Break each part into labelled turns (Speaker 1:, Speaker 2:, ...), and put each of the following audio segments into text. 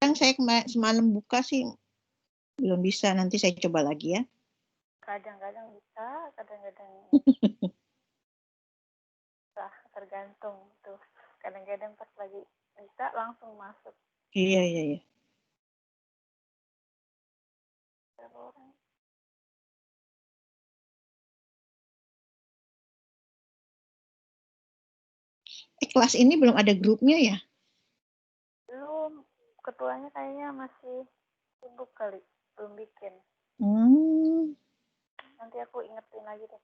Speaker 1: saya semalam buka sih belum bisa, nanti saya coba lagi ya.
Speaker 2: Kadang-kadang bisa, kadang-kadang bisa, tergantung tuh. Kadang-kadang pas lagi bisa langsung masuk.
Speaker 1: Iya.
Speaker 2: Berapa orang?
Speaker 1: Kelas ini belum ada grupnya ya?
Speaker 2: Belum, ketuanya kayaknya masih sibuk kali, belum bikin. Nanti aku ingetin lagi deh.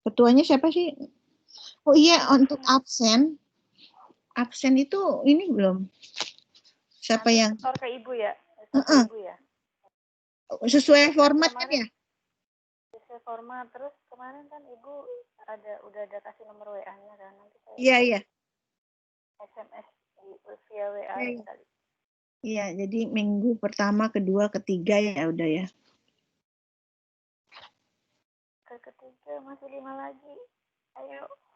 Speaker 1: Ketuanya siapa sih? Oh iya, untuk absen itu ini belum. Siapa
Speaker 2: nanti
Speaker 1: yang
Speaker 2: setor ke ibu ya? Setor ke ibu ya?
Speaker 1: Sesuai format kan ya?
Speaker 2: Sesuai format. Terus kemarin kan ibu udah ada kasih nomor WA-nya kan, nanti saya
Speaker 1: Iya.
Speaker 2: SMS via WA kali.
Speaker 1: Iya, jadi minggu pertama, kedua, ketiga ya udah ya.
Speaker 2: Ketiga masih 5 lagi.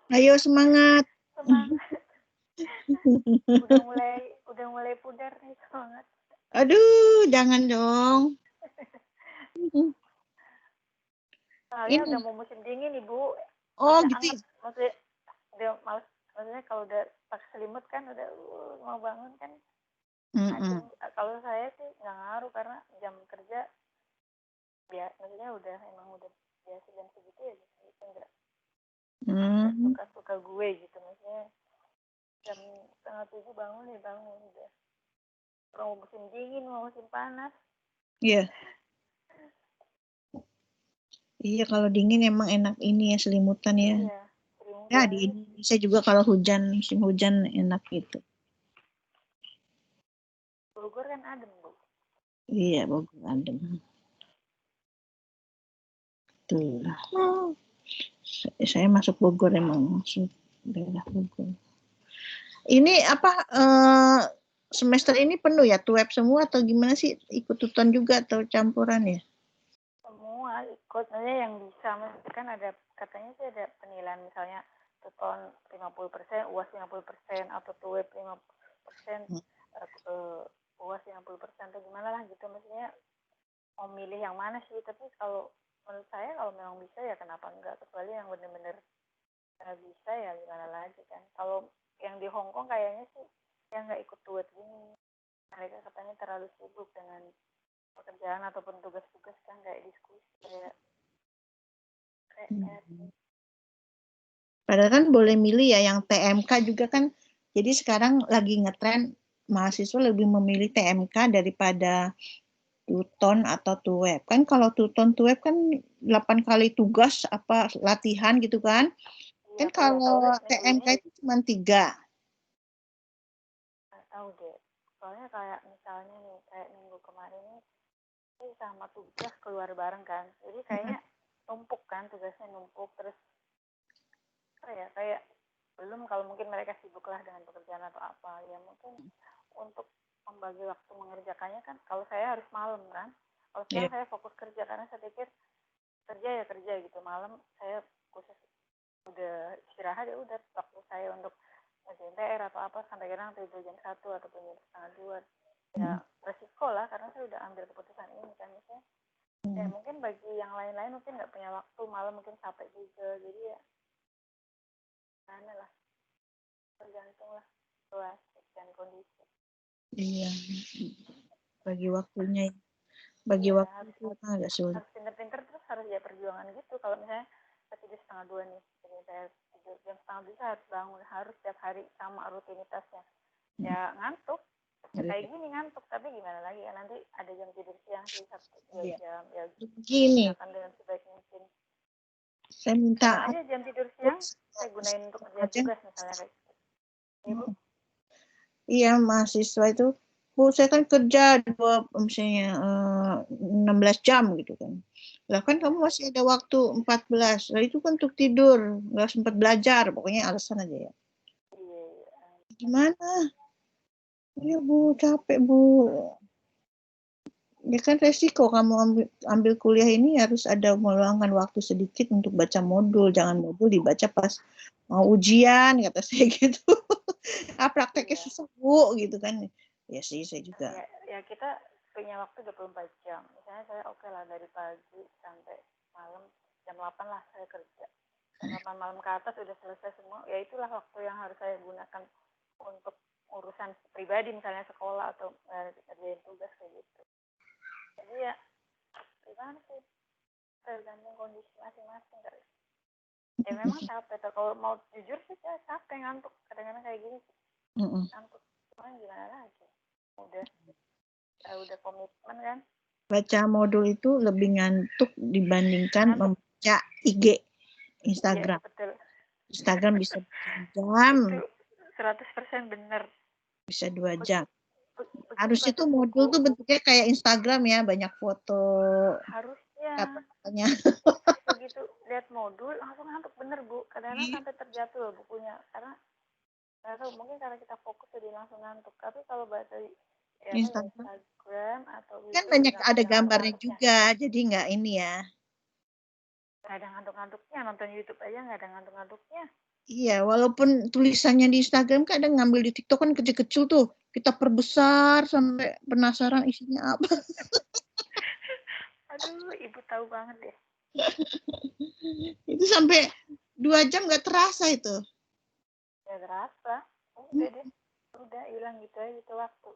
Speaker 1: Ayo semangat.
Speaker 2: Semangat. udah mulai pudar nih semangat.
Speaker 1: Aduh, jangan dong.
Speaker 2: Soalnya udah mau musim dingin ibu.
Speaker 1: Oh gitu.
Speaker 2: Maksudnya udah males, maksudnya kalau udah pakai selimut kan udah mau bangun kan. Kalau saya sih nggak ngaruh karena jam kerja maksudnya emang udah biasa jam segitu ya gitu, enggak suka gue gitu, maksudnya jam 6:30 bangun udah. Mau musim dingin mau musim panas.
Speaker 1: Iya. Iya, kalau dingin emang enak ini ya, selimutan ya.
Speaker 2: Iya,
Speaker 1: Ya di Indonesia juga kalau musim hujan enak gitu.
Speaker 2: Bogor kan adem, Bu.
Speaker 1: Iya, Bogor adem. Tuh. Saya masuk Bogor emang, masuk daerah Bogor. Ini apa semester ini penuh ya, tuweb semua atau gimana sih? Ikut tuton juga atau campuran ya?
Speaker 2: Semua ikut, maksudnya yang bisa, kan ada katanya sih ada penilaian, misalnya tuton 50%, UAS 50%, atau tuweb 50%, UAS 50% atau gimana lah gitu, maksudnya mau milih yang mana sih. Tapi kalau menurut saya kalau memang bisa ya kenapa enggak, kecuali yang benar-benar bisa ya gimana lagi kan. Kalau yang di Hong Kong kayaknya sih yang nggak ikut tuweb gini, mereka katanya terlalu sibuk dengan pekerjaan ataupun tugas-tugas kan, kayak diskusi kayak
Speaker 1: Padahal kan boleh milih ya, yang TMK juga kan. Jadi sekarang lagi ngetren mahasiswa lebih memilih TMK daripada tuton atau tuweb. Kan kalau tuton tuweb kan 8 kali tugas apa latihan gitu kan. Kan kalau TMK itu cuma 3.
Speaker 2: Nggak tahu deh. Soalnya kayak misalnya nih, kayak minggu kemarin nih sama tugas keluar bareng kan. Jadi kayaknya numpuk kan, tugasnya numpuk. Terus kayak belum, kalau mungkin mereka sibuk lah dengan pekerjaan atau apa. Ya mungkin untuk membagi waktu mengerjakannya kan, kalau saya harus malam kan. Kalau sekarang saya fokus kerja karena saya pikir kerja gitu. Malam saya khusus udah istirahat, ya udah waktu saya untuk ngerjain PR atau apa sampai kadang tidur jam 1 ataupun jam 1:30. Ya resiko lah karena saya udah ambil keputusan ini kan, misalnya ya mungkin bagi yang lain-lain mungkin nggak punya waktu, malam mungkin capek juga, jadi ya mana lah, tergantung lah situasi dan kondisi.
Speaker 1: Iya, bagi waktunya, bagi waktu itu agak sulit.
Speaker 2: Harus pinter-pinter, terus harus ya perjuangan gitu. Kalau misalnya saya tidur 1:30 nih, jadi saya tidur jam 1:30 harus bangun, harus setiap hari sama rutinitasnya. Ya ngantuk, ya kayak gini ngantuk, tapi gimana lagi ya, nanti ada jam tidur siang sih 1-2 jam ya
Speaker 1: gini
Speaker 2: gunakan dengan sebaik mungkin.
Speaker 1: Saya minta
Speaker 2: Kapan aja jam tidur siang saya gunain untuk kerjaan tugas misalnya kayak gitu. Ibu?
Speaker 1: Iya, mahasiswa itu saya kan kerja misalnya 16 jam gitu kan. Lah kan kamu masih ada waktu 14. Lah itu kan untuk tidur, nggak sempat belajar, pokoknya alasan aja ya. Gimana? Ya Bu, capek Bu. Ya kan resiko kamu ambil kuliah ini harus ada meluangkan waktu sedikit untuk baca modul. Jangan modul dibaca pas mau ujian, kata saya gitu. Prakteknya
Speaker 2: Iya.
Speaker 1: susah Bu, gitu kan. Ya sih, saya juga.
Speaker 2: Ya kita punya waktu 24 jam. Misalnya saya oke lah dari pagi sampai malam jam 8 lah saya kerja. Jam 8 malam ke atas udah selesai semua. Ya itulah waktu yang harus saya gunakan untuk urusan pribadi, misalnya sekolah atau kerjain tugas kayak gitu. Jadi ya gimana sih, tergantung kondisi masing-masing kali. Ya memang capek, kalau mau jujur sih saya capek, ngantuk kadang-kadang kayak gini sih. Ngantuk, cuman gimana lagi, udah komitmen kan.
Speaker 1: Baca modul itu lebih ngantuk dibandingkan membaca IG, Instagram.
Speaker 2: Iya, betul.
Speaker 1: Instagram bisa jam.
Speaker 2: Itu 100% bener.
Speaker 1: Bisa 2 jam.
Speaker 2: Begitu
Speaker 1: Harusnya
Speaker 2: baca
Speaker 1: tuh modul
Speaker 2: buku,
Speaker 1: tuh bentuknya kayak Instagram ya, banyak foto.
Speaker 2: harusnya.
Speaker 1: Katanya.
Speaker 2: Tapi begitu lihat modul langsung ngantuk bener Bu. Kadang-kadang sampai terjatuh loh bukunya. Karena nggak tahu, mungkin karena kita fokus jadi langsung ngantuk. Tapi kalau baca ya Instagram atau
Speaker 1: Kan
Speaker 2: itu
Speaker 1: banyak ada
Speaker 2: yang
Speaker 1: gambarnya
Speaker 2: harusnya.
Speaker 1: juga, jadi nggak ini ya.
Speaker 2: Nggak ada ngantuk-ngantuknya, nonton YouTube aja nggak ada ngantuk-ngantuknya.
Speaker 1: Iya, walaupun tulisannya di Instagram kadang ngambil di TikTok kan kecil-kecil tuh. Kita perbesar sampai penasaran isinya apa.
Speaker 2: Aduh, ibu tahu banget deh.
Speaker 1: Itu sampai 2 jam nggak terasa itu.
Speaker 2: Nggak terasa. Udah deh. Udah hilang gitu aja itu waktu.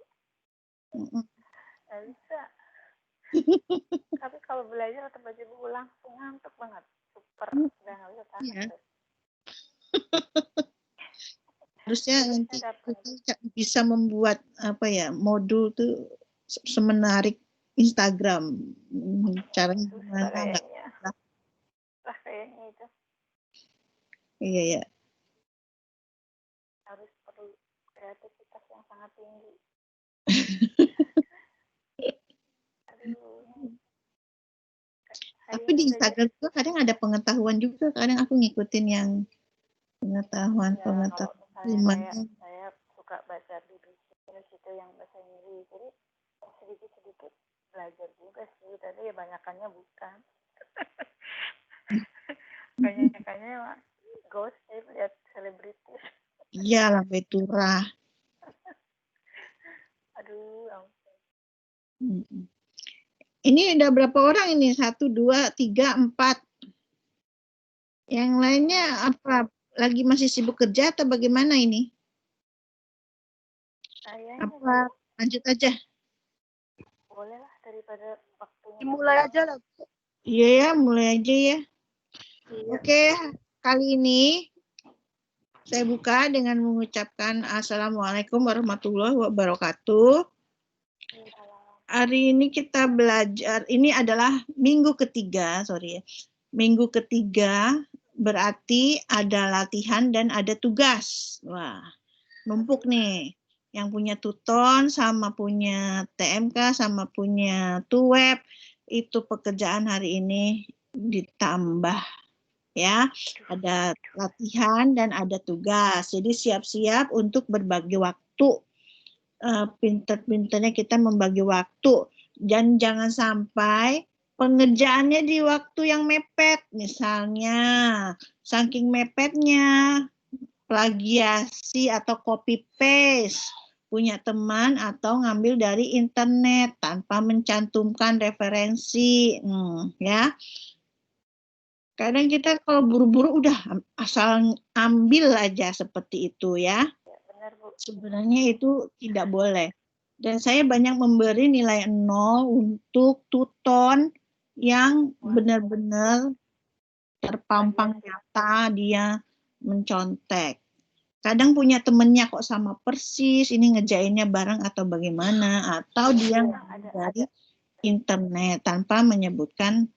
Speaker 2: Nggak bisa. Tapi kalau belajar atau baca buku langsung ngantuk banget. Super. Udah nggak bisa tahan.
Speaker 1: Iya. Harusnya nanti kita bisa membuat apa ya, modul tuh semenarik Instagram. Caranya gimana nggak?
Speaker 2: Lah kayaknya itu.
Speaker 1: Iya ya.
Speaker 2: Harus perlu kreativitas yang sangat tinggi. Aduh.
Speaker 1: Tapi di Instagram juga kadang ada pengetahuan juga. Kadang aku ngikutin yang pengetahuan.
Speaker 2: Kalau misalnya saya suka baca BBC itu yang bahasa Inggris. Jadi sedikit-sedikit belajar juga sih. Tapi ya banyakannya bukan. Banyakannya gosip, lihat selebritis.
Speaker 1: Iya, Lambe Turah.
Speaker 2: Aduh,
Speaker 1: Ini udah berapa orang ini? 1, 2, 3, 4. Yang lainnya apa? Lagi masih sibuk kerja atau bagaimana ini? Apa lanjut aja?
Speaker 2: Boleh lah, daripada waktunya.
Speaker 1: Mulai aja lah. Iya ya, mulai aja ya. Oke, kali ini saya buka dengan mengucapkan Assalamualaikum warahmatullahi wabarakatuh. Hari ini kita belajar, ini adalah minggu ketiga, Minggu ketiga berarti ada latihan dan ada tugas. Wah, numpuk nih. Yang punya Tuton sama punya TMK sama punya Tuweb, itu pekerjaan hari ini ditambah ya. Ada latihan dan ada tugas. Jadi siap-siap untuk berbagi waktu. Pinter-pinternya kita membagi waktu. Dan jangan sampai pengerjaannya di waktu yang mepet. Misalnya, saking mepetnya, plagiasi atau copy paste, punya teman atau ngambil dari internet tanpa mencantumkan referensi, ya. Kadang kita kalau buru-buru udah asal ambil aja seperti itu ya. Sebenarnya itu tidak boleh. Dan saya banyak memberi nilai 0 untuk Tuton yang benar-benar terpampang nyata dia mencontek. Kadang punya temennya kok sama persis, ini ngejainnya bareng atau bagaimana, atau dia dari internet tanpa menyebutkan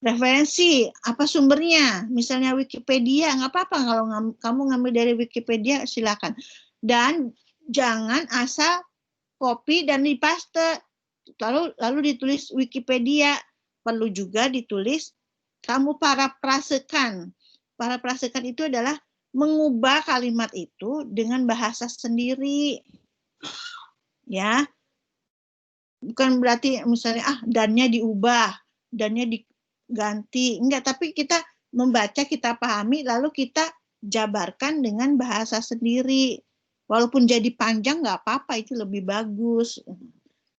Speaker 1: referensi, apa sumbernya, misalnya Wikipedia, nggak apa-apa kalau kamu ngambil dari Wikipedia silakan. Dan jangan asal copy dan dipaste, lalu ditulis Wikipedia, perlu juga ditulis kamu paraphrasekan. Paraphrasekan itu adalah mengubah kalimat itu dengan bahasa sendiri. Ya. Bukan berarti misalnya dannya diubah, dannya diganti, enggak, tapi kita membaca, kita pahami, lalu kita jabarkan dengan bahasa sendiri. Walaupun jadi panjang nggak apa-apa, itu lebih bagus.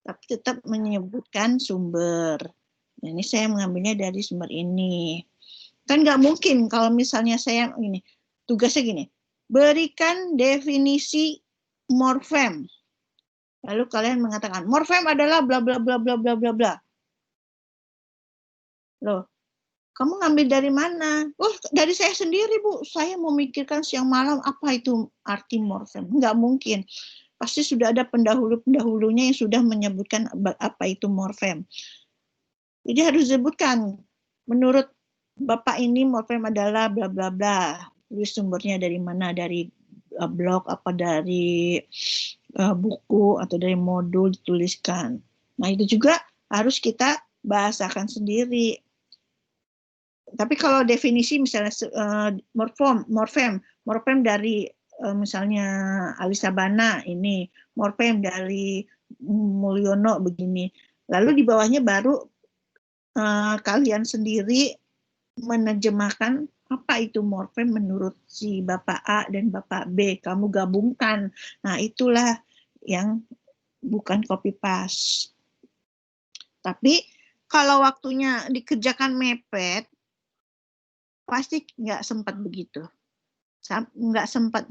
Speaker 1: Tapi tetap menyebutkan sumber. Nah, ini saya mengambilnya dari sumber ini. Kan nggak mungkin kalau misalnya saya ini, tugasnya gini, berikan definisi morfem. Lalu kalian mengatakan, morfem adalah bla bla bla bla bla bla bla. Loh, kamu ngambil dari mana? Oh, dari saya sendiri, Bu. Saya memikirkan siang malam apa itu arti morfem. Nggak mungkin. Pasti sudah ada pendahulu-pendahulunya yang sudah menyebutkan apa itu morfem. Jadi harus disebutkan, menurut Bapak ini morfem adalah bla bla bla. Tulis sumbernya dari mana, dari blog, apa dari buku, atau dari modul dituliskan. Nah, itu juga harus kita bahasakan sendiri. Tapi kalau definisi misalnya morfem dari misalnya Alisabana ini, morfem dari Mulyono begini. Lalu di bawahnya baru kalian sendiri menerjemahkan apa itu morfem menurut si Bapak A dan Bapak B. Kamu gabungkan. Nah, itulah yang bukan copy paste. Tapi kalau waktunya dikerjakan mepet, pasti nggak sempat begitu. Nggak sempat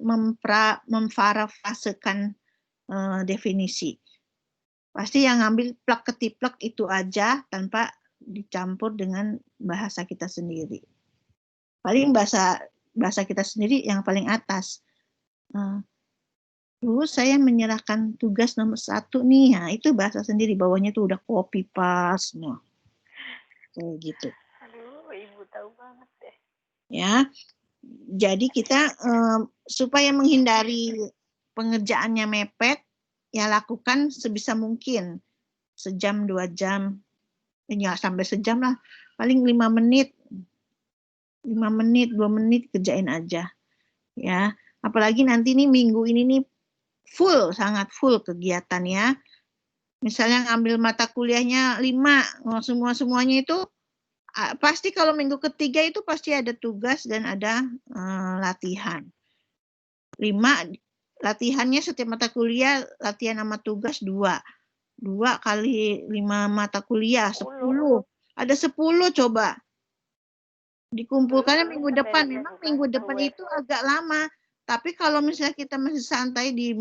Speaker 1: memparafrasekan definisi. Pasti yang ngambil plak ketiplek itu aja tanpa dicampur dengan bahasa kita sendiri. Paling bahasa kita sendiri yang paling atas. Dulu saya menyerahkan tugas nomor 1 nih, nah itu bahasa sendiri, bawahnya tuh udah copy paste semua. Kayak gitu.
Speaker 2: Aduh, Ibu tahu banget deh.
Speaker 1: Ya, jadi kita supaya menghindari pengerjaannya mepet, ya lakukan sebisa mungkin sejam 2 jam, ya sampai sejam lah, paling 5 menit, 2 menit kerjain aja. Ya, apalagi nanti nih minggu ini nih full, sangat full kegiatan ya. Misalnya ngambil mata kuliahnya 5, semuanya itu pasti kalau minggu ketiga itu pasti ada tugas dan ada latihan. 5 latihannya setiap mata kuliah, latihan sama tugas 2. 2 kali 5 mata kuliah, 10. Ada 10 coba. Dikumpulkannya minggu depan. Memang minggu depan itu agak lama. Tapi kalau misalnya kita masih santai di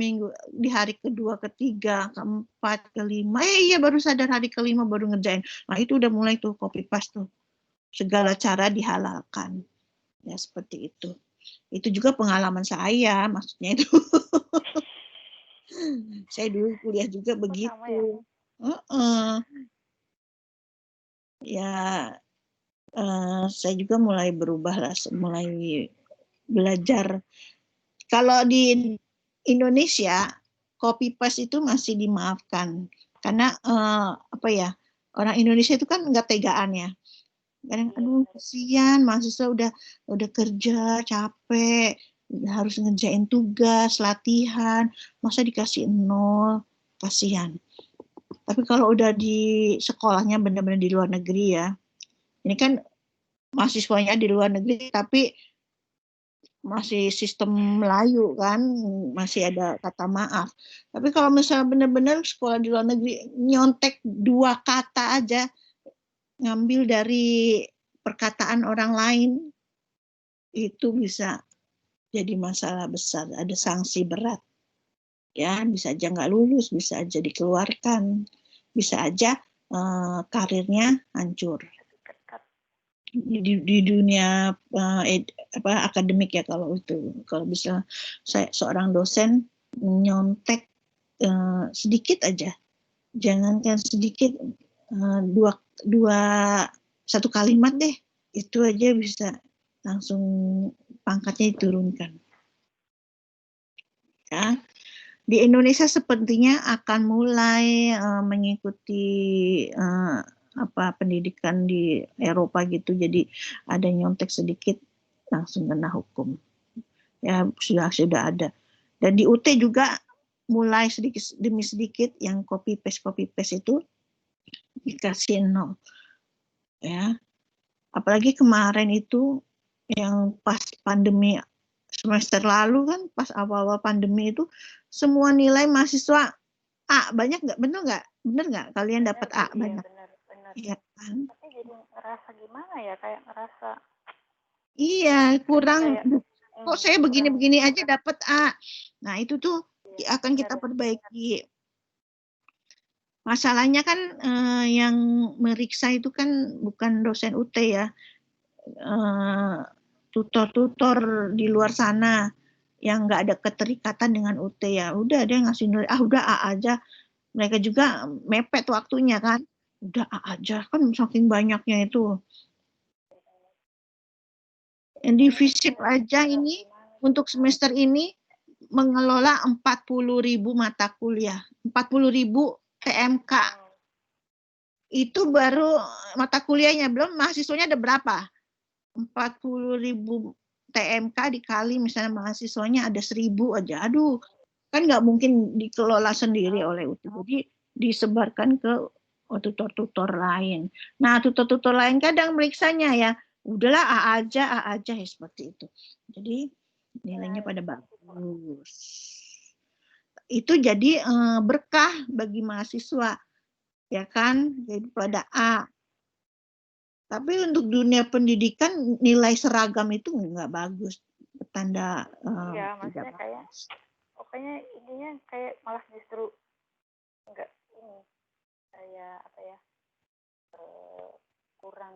Speaker 1: hari kedua, ketiga, keempat, kelima, iya baru sadar hari kelima baru ngerjain. Nah itu udah mulai tuh copy paste tuh. Segala cara dihalalkan. Ya seperti itu. Itu juga pengalaman saya, maksudnya itu. Saya dulu kuliah juga begitu. Ya, saya juga mulai berubah lah, mulai belajar. Kalau di Indonesia, copy paste itu masih dimaafkan. Karena apa ya, orang Indonesia itu kan nggak tegaan ya. Kadang, aduh kasihan mahasiswa udah kerja capek, harus ngerjain tugas, latihan, masa dikasih 0, kasihan. Tapi kalau udah di sekolahnya benar-benar di luar negeri ya, ini kan mahasiswanya di luar negeri tapi masih sistem Melayu kan, masih ada kata maaf. Tapi kalau misalnya benar-benar sekolah di luar negeri, nyontek 2 kata aja, ngambil dari perkataan orang lain, itu bisa jadi masalah besar, ada sanksi berat. Ya, bisa aja nggak lulus, bisa aja dikeluarkan, bisa aja karirnya hancur. Di dunia akademik ya, kalau bisa saya seorang dosen nyontek sedikit aja, jangankan sedikit, satu kalimat deh, itu aja bisa langsung pangkatnya diturunkan. Ya. Di Indonesia sepertinya akan mulai mengikuti pendidikan di Eropa gitu, jadi ada nyontek sedikit langsung kena hukum. Ya sudah ada. Dan di UT juga mulai sedikit demi sedikit yang copy paste itu dikasih 0 ya. Apalagi kemarin itu yang pas pandemi semester lalu kan, pas awal-awal pandemi itu semua nilai mahasiswa A, banyak nggak? Bener nggak kalian dapat A banyak?
Speaker 2: Benar.
Speaker 1: Iya kan?
Speaker 2: Tapi jadi ngerasa gimana ya, kayak ngerasa
Speaker 1: Iya, kurang.
Speaker 2: kayak
Speaker 1: Kok saya begini-begini aja dapat A. Nah, itu tuh akan kita perbaiki. Masalahnya kan yang meriksa itu kan bukan dosen UT ya, tutor-tutor di luar sana yang nggak ada keterikatan dengan UT ya. Udah dia ngasih nilai, udah A aja. Mereka juga mepet waktunya kan. Udah A aja kan, saking banyaknya itu. Divisip aja ini untuk semester ini mengelola 40.000 mata kuliah, 40.000 TMK. Itu baru mata kuliahnya, belum mahasiswanya ada berapa? 40.000 TMK dikali misalnya mahasiswanya ada 1.000 aja. Aduh, kan nggak mungkin dikelola sendiri oleh UT. Jadi disebarkan ke tutor-tutor lain. Nah, tutor-tutor lain kadang meriksanya ya, udahlah A aja ya, seperti itu. Jadi nilainya pada bagus. Itu jadi berkah bagi mahasiswa, ya kan? Jadi pada A. Tapi untuk dunia pendidikan nilai seragam itu nggak bagus, tanda
Speaker 2: iya,
Speaker 1: tidak
Speaker 2: maksudnya kayak
Speaker 1: bagus.
Speaker 2: pokoknya intinya kayak malah justru enggak ini, kayak apa ya, kurang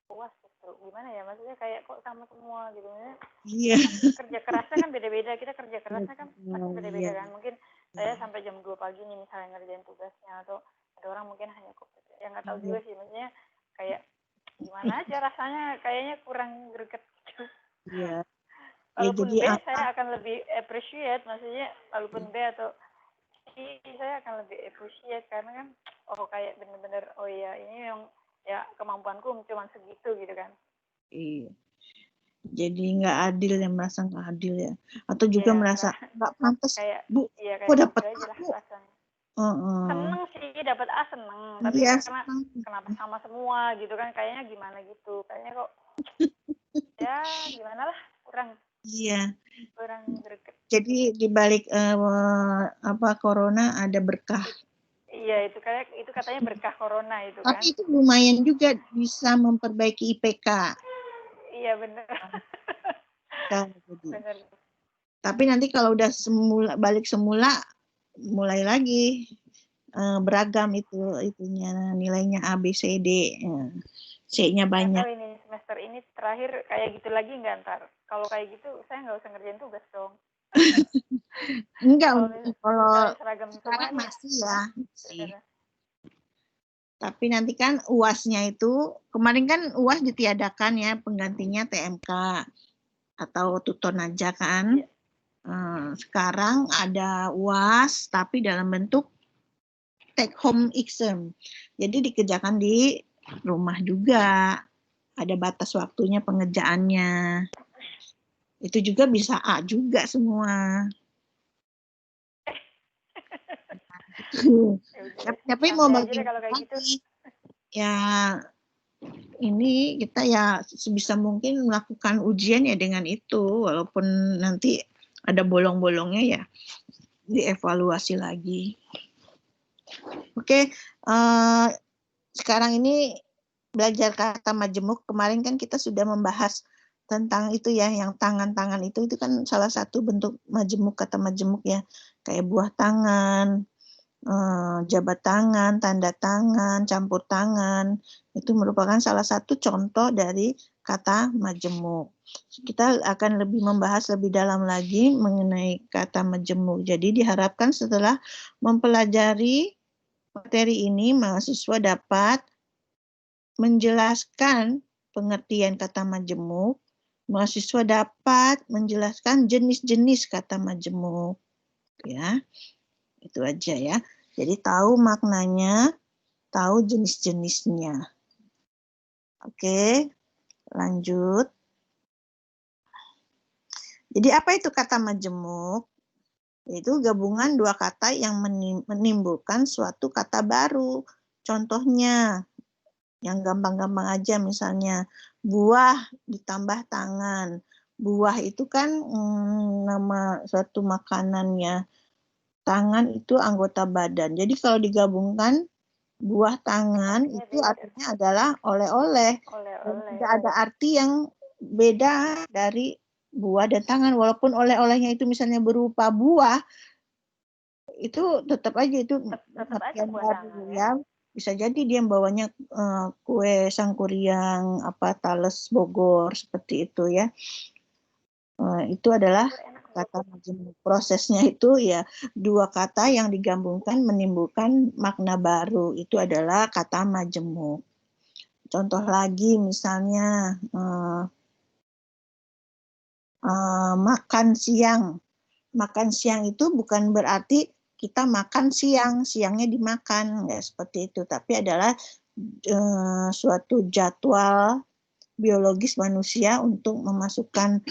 Speaker 2: puas justru. Gimana ya, maksudnya kayak kok sama semua gitu ya.
Speaker 1: Iya.
Speaker 2: Kan kerja kerasnya kan beda-beda, kita kerja kerasnya kan pasti beda-beda kan. Mungkin saya sampai jam 2 pagi nih misalnya ngerjain tugasnya, atau ada orang mungkin hanya yang nggak tahu juga sih, maksudnya kayak gimana aja rasanya, kayaknya kurang greget gitu.
Speaker 1: Iya. Ya,
Speaker 2: Walaupun
Speaker 1: jadi
Speaker 2: B saya akan lebih appreciate, maksudnya walaupun B atau C saya akan lebih appreciate, karena kan kayak bener-bener iya ini yang ya kemampuanku cuma segitu gitu kan.
Speaker 1: iya. Jadi nggak adil ya, merasa nggak adil ya, atau juga merasa nggak pantas,
Speaker 2: kayak
Speaker 1: Bu, kok
Speaker 2: kayak
Speaker 1: dapat
Speaker 2: gitu aja lah
Speaker 1: aku?
Speaker 2: rasanya.
Speaker 1: Uh-uh.
Speaker 2: Seneng sih dapat A, seneng, tapi
Speaker 1: Iya,
Speaker 2: karena kenapa sama semua gitu kan, kayaknya gimana gitu, kayaknya kok ya gimana lah, kurang
Speaker 1: iya.
Speaker 2: greget.
Speaker 1: Jadi di balik corona ada berkah.
Speaker 2: Iya, itu katanya berkah corona itu kan.
Speaker 1: Tapi itu lumayan juga bisa memperbaiki IPK.
Speaker 2: Iya benar.
Speaker 1: Jadi. Tapi nanti kalau udah balik semula, mulai lagi beragam itunya nilainya A, B, C, D. C-nya banyak.
Speaker 2: Tahu ini semester ini terakhir kayak gitu lagi nggak ntar? Kalau kayak gitu saya nggak usah ngerjain tugas dong.
Speaker 1: Enggak,
Speaker 2: kalau seragam
Speaker 1: sekarang
Speaker 2: semua
Speaker 1: masih ya.
Speaker 2: Masih.
Speaker 1: Tapi nanti kan UAS-nya itu, kemarin kan UAS ditiadakan ya, penggantinya TMK atau tutor naja kan.
Speaker 2: Iya.
Speaker 1: Sekarang ada UAS tapi dalam bentuk take home exam. Jadi dikerjakan di rumah juga. Ada batas waktunya pengerjaannya. Itu juga bisa A juga semua. Tapi mau bagaimana lagi? Ya ini kita ya sebisa mungkin melakukan ujian ya dengan itu, walaupun nanti ada bolong-bolongnya ya dievaluasi lagi. Oke, sekarang ini belajar kata majemuk. Kemarin kan kita sudah membahas tentang itu ya, yang tangan-tangan itu kan salah satu bentuk majemuk, kata majemuk ya, kayak buah tangan, jabat tangan, tanda tangan, campur tangan, itu merupakan salah satu contoh dari kata majemuk. Kita akan lebih membahas lebih dalam lagi mengenai kata majemuk. Jadi diharapkan setelah mempelajari materi ini, mahasiswa dapat menjelaskan pengertian kata majemuk, mahasiswa dapat menjelaskan jenis-jenis kata majemuk. Ya, itu aja ya. Jadi tahu maknanya, tahu jenis-jenisnya. Oke, lanjut. Jadi apa itu kata majemuk? Yaitu gabungan dua kata yang menimbulkan suatu kata baru. Contohnya, yang gampang-gampang aja misalnya, buah ditambah tangan. Buah itu kan nama suatu makanannya. Tangan itu anggota badan. Jadi kalau digabungkan, buah tangan itu artinya adalah oleh-oleh. Dan tidak ada arti yang beda dari buah dan tangan. Walaupun oleh-olehnya itu misalnya berupa buah, itu tetap aja itu artian baru ya. Bisa jadi dia bawanya kue Sangkuriang, Thales Bogor seperti itu ya. Itu adalah kata majemuk. Prosesnya itu ya dua kata yang digabungkan menimbulkan makna baru. Itu adalah kata majemuk. Contoh lagi misalnya makan siang. Makan siang itu bukan berarti kita makan siang, siangnya dimakan, nggak seperti itu. Tapi adalah suatu jadwal biologis manusia untuk memasukkan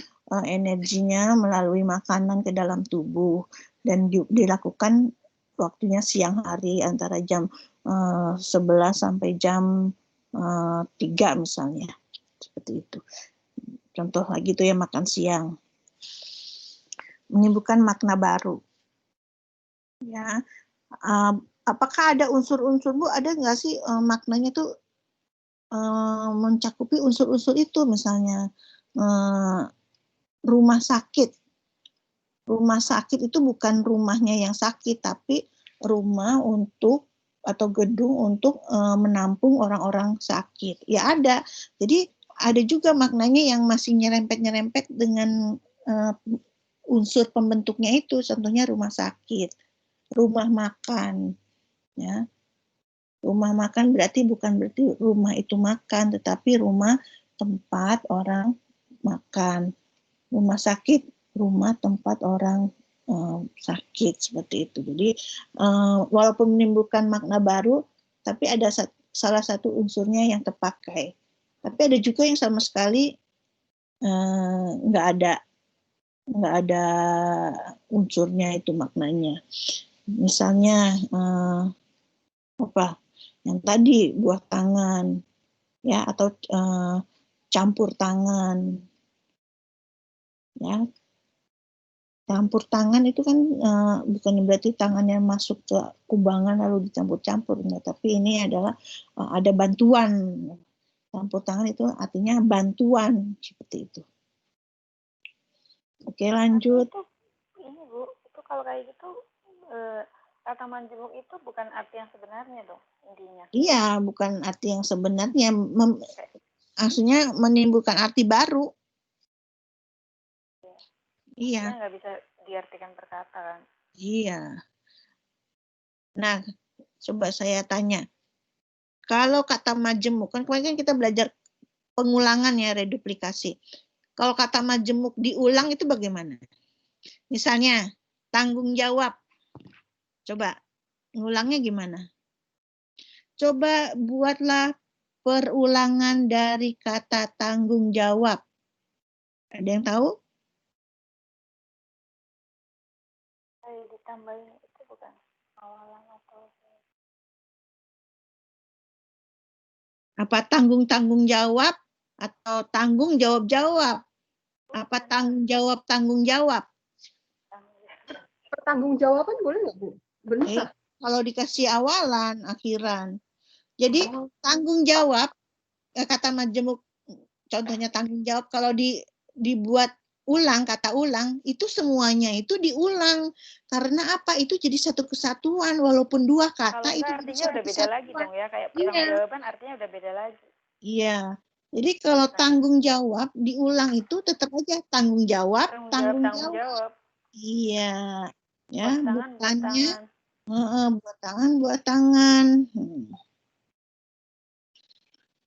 Speaker 1: energinya melalui makanan ke dalam tubuh. Dan dilakukan waktunya siang hari antara jam 11 sampai jam 3 misalnya. Seperti itu. Contoh lagi itu ya makan siang. Menimbulkan makna baru. Ya, apakah ada unsur-unsur Bu? Ada nggak sih maknanya tuh mencakupi unsur-unsur itu, misalnya rumah sakit. Rumah sakit itu bukan rumahnya yang sakit, tapi rumah untuk atau gedung untuk menampung orang-orang sakit. Ya ada. Jadi ada juga maknanya yang masih nyerempet-nyerempet dengan unsur pembentuknya itu, contohnya rumah sakit, rumah makan, ya. Rumah makan berarti bukan berarti rumah itu makan, tetapi rumah tempat orang makan. Rumah sakit, rumah tempat orang sakit, seperti itu. Jadi walaupun menimbulkan makna baru, tapi ada salah satu unsurnya yang terpakai. Tapi ada juga yang sama sekali nggak ada unsurnya itu maknanya. Misalnya yang tadi buah tangan, ya, atau campur tangan, ya. Campur tangan itu kan bukan berarti tangannya masuk ke kubangan lalu dicampur-campur, tapi ini adalah ada bantuan. Campur tangan itu artinya bantuan, seperti itu. Oke, lanjut.
Speaker 2: Ini Bu, itu kalau kayak gitu kata majemuk itu bukan arti yang sebenarnya dong intinya.
Speaker 1: Iya, bukan arti yang sebenarnya. Maksudnya menimbulkan arti baru.
Speaker 2: Iya. Nggak bisa diartikan per kata kan.
Speaker 1: Iya. Nah, coba saya tanya. Kalau kata majemuk, kan kemarin kita belajar pengulangan ya, reduplikasi. Kalau kata majemuk diulang itu bagaimana? Misalnya, tanggung jawab. Coba, ngulangnya gimana? Coba buatlah perulangan dari kata tanggung jawab. Ada yang tahu?
Speaker 2: Ditambahin itu bukan awalan atau
Speaker 1: apa tanggung jawab atau tanggung jawab? Apa tanggung jawab?
Speaker 3: Pertanggungjawaban boleh nggak Bu? Benar.
Speaker 1: Kalau dikasih awalan, akhiran. Jadi tanggung jawab, kata majemuk, contohnya tanggung jawab, kalau dibuat ulang, kata ulang, itu semuanya itu diulang. Karena apa? Itu jadi satu kesatuan, walaupun dua kata
Speaker 2: kalau
Speaker 1: itu
Speaker 2: artinya udah beda kesatuan lagi dong ya, kayak pertanggungjawaban artinya udah beda lagi.
Speaker 1: Iya. Jadi kalau tanggung jawab diulang itu tetap aja tanggung jawab. Iya. Ya, bukannya buat tangan.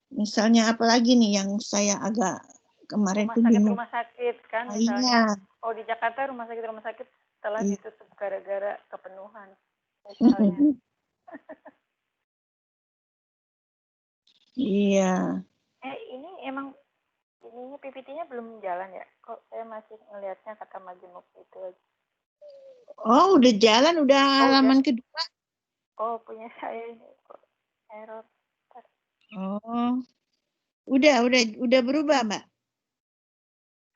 Speaker 1: Misalnya apa lagi nih yang saya agak kemarin tuh bingung.
Speaker 2: Rumah sakit kan misalnya. Iya. Oh, di Jakarta rumah sakit telah ditutup gara-gara kepenuhan. Misalnya.
Speaker 1: Iya.
Speaker 2: Ini emang ininya PPT-nya belum jalan ya? Kok saya masih ngelihatnya kata majemuk itu aja.
Speaker 1: Oh, udah jalan, udah halaman
Speaker 2: udah.
Speaker 1: kedua.
Speaker 2: Oh, punya saya ini kok error.
Speaker 1: Oh, udah berubah, Mbak.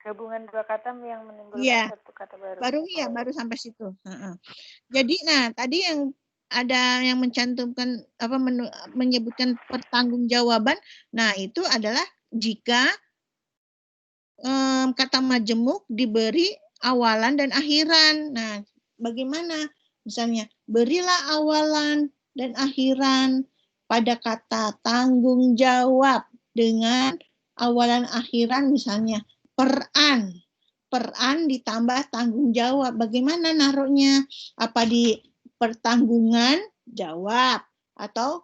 Speaker 2: Gabungan dua kata yang menimbulkan
Speaker 1: Iya,
Speaker 2: satu kata baru.
Speaker 1: baru sampai situ. Jadi, nah tadi yang ada yang mencantumkan apa menyebutkan pertanggungjawaban. Nah, itu adalah jika kata majemuk diberi awalan dan akhiran. Nah, bagaimana? Misalnya, berilah awalan dan akhiran pada kata tanggung jawab dengan awalan akhiran misalnya peran. Peran ditambah tanggung jawab. Bagaimana naruhnya? Apa di pertanggungan jawab atau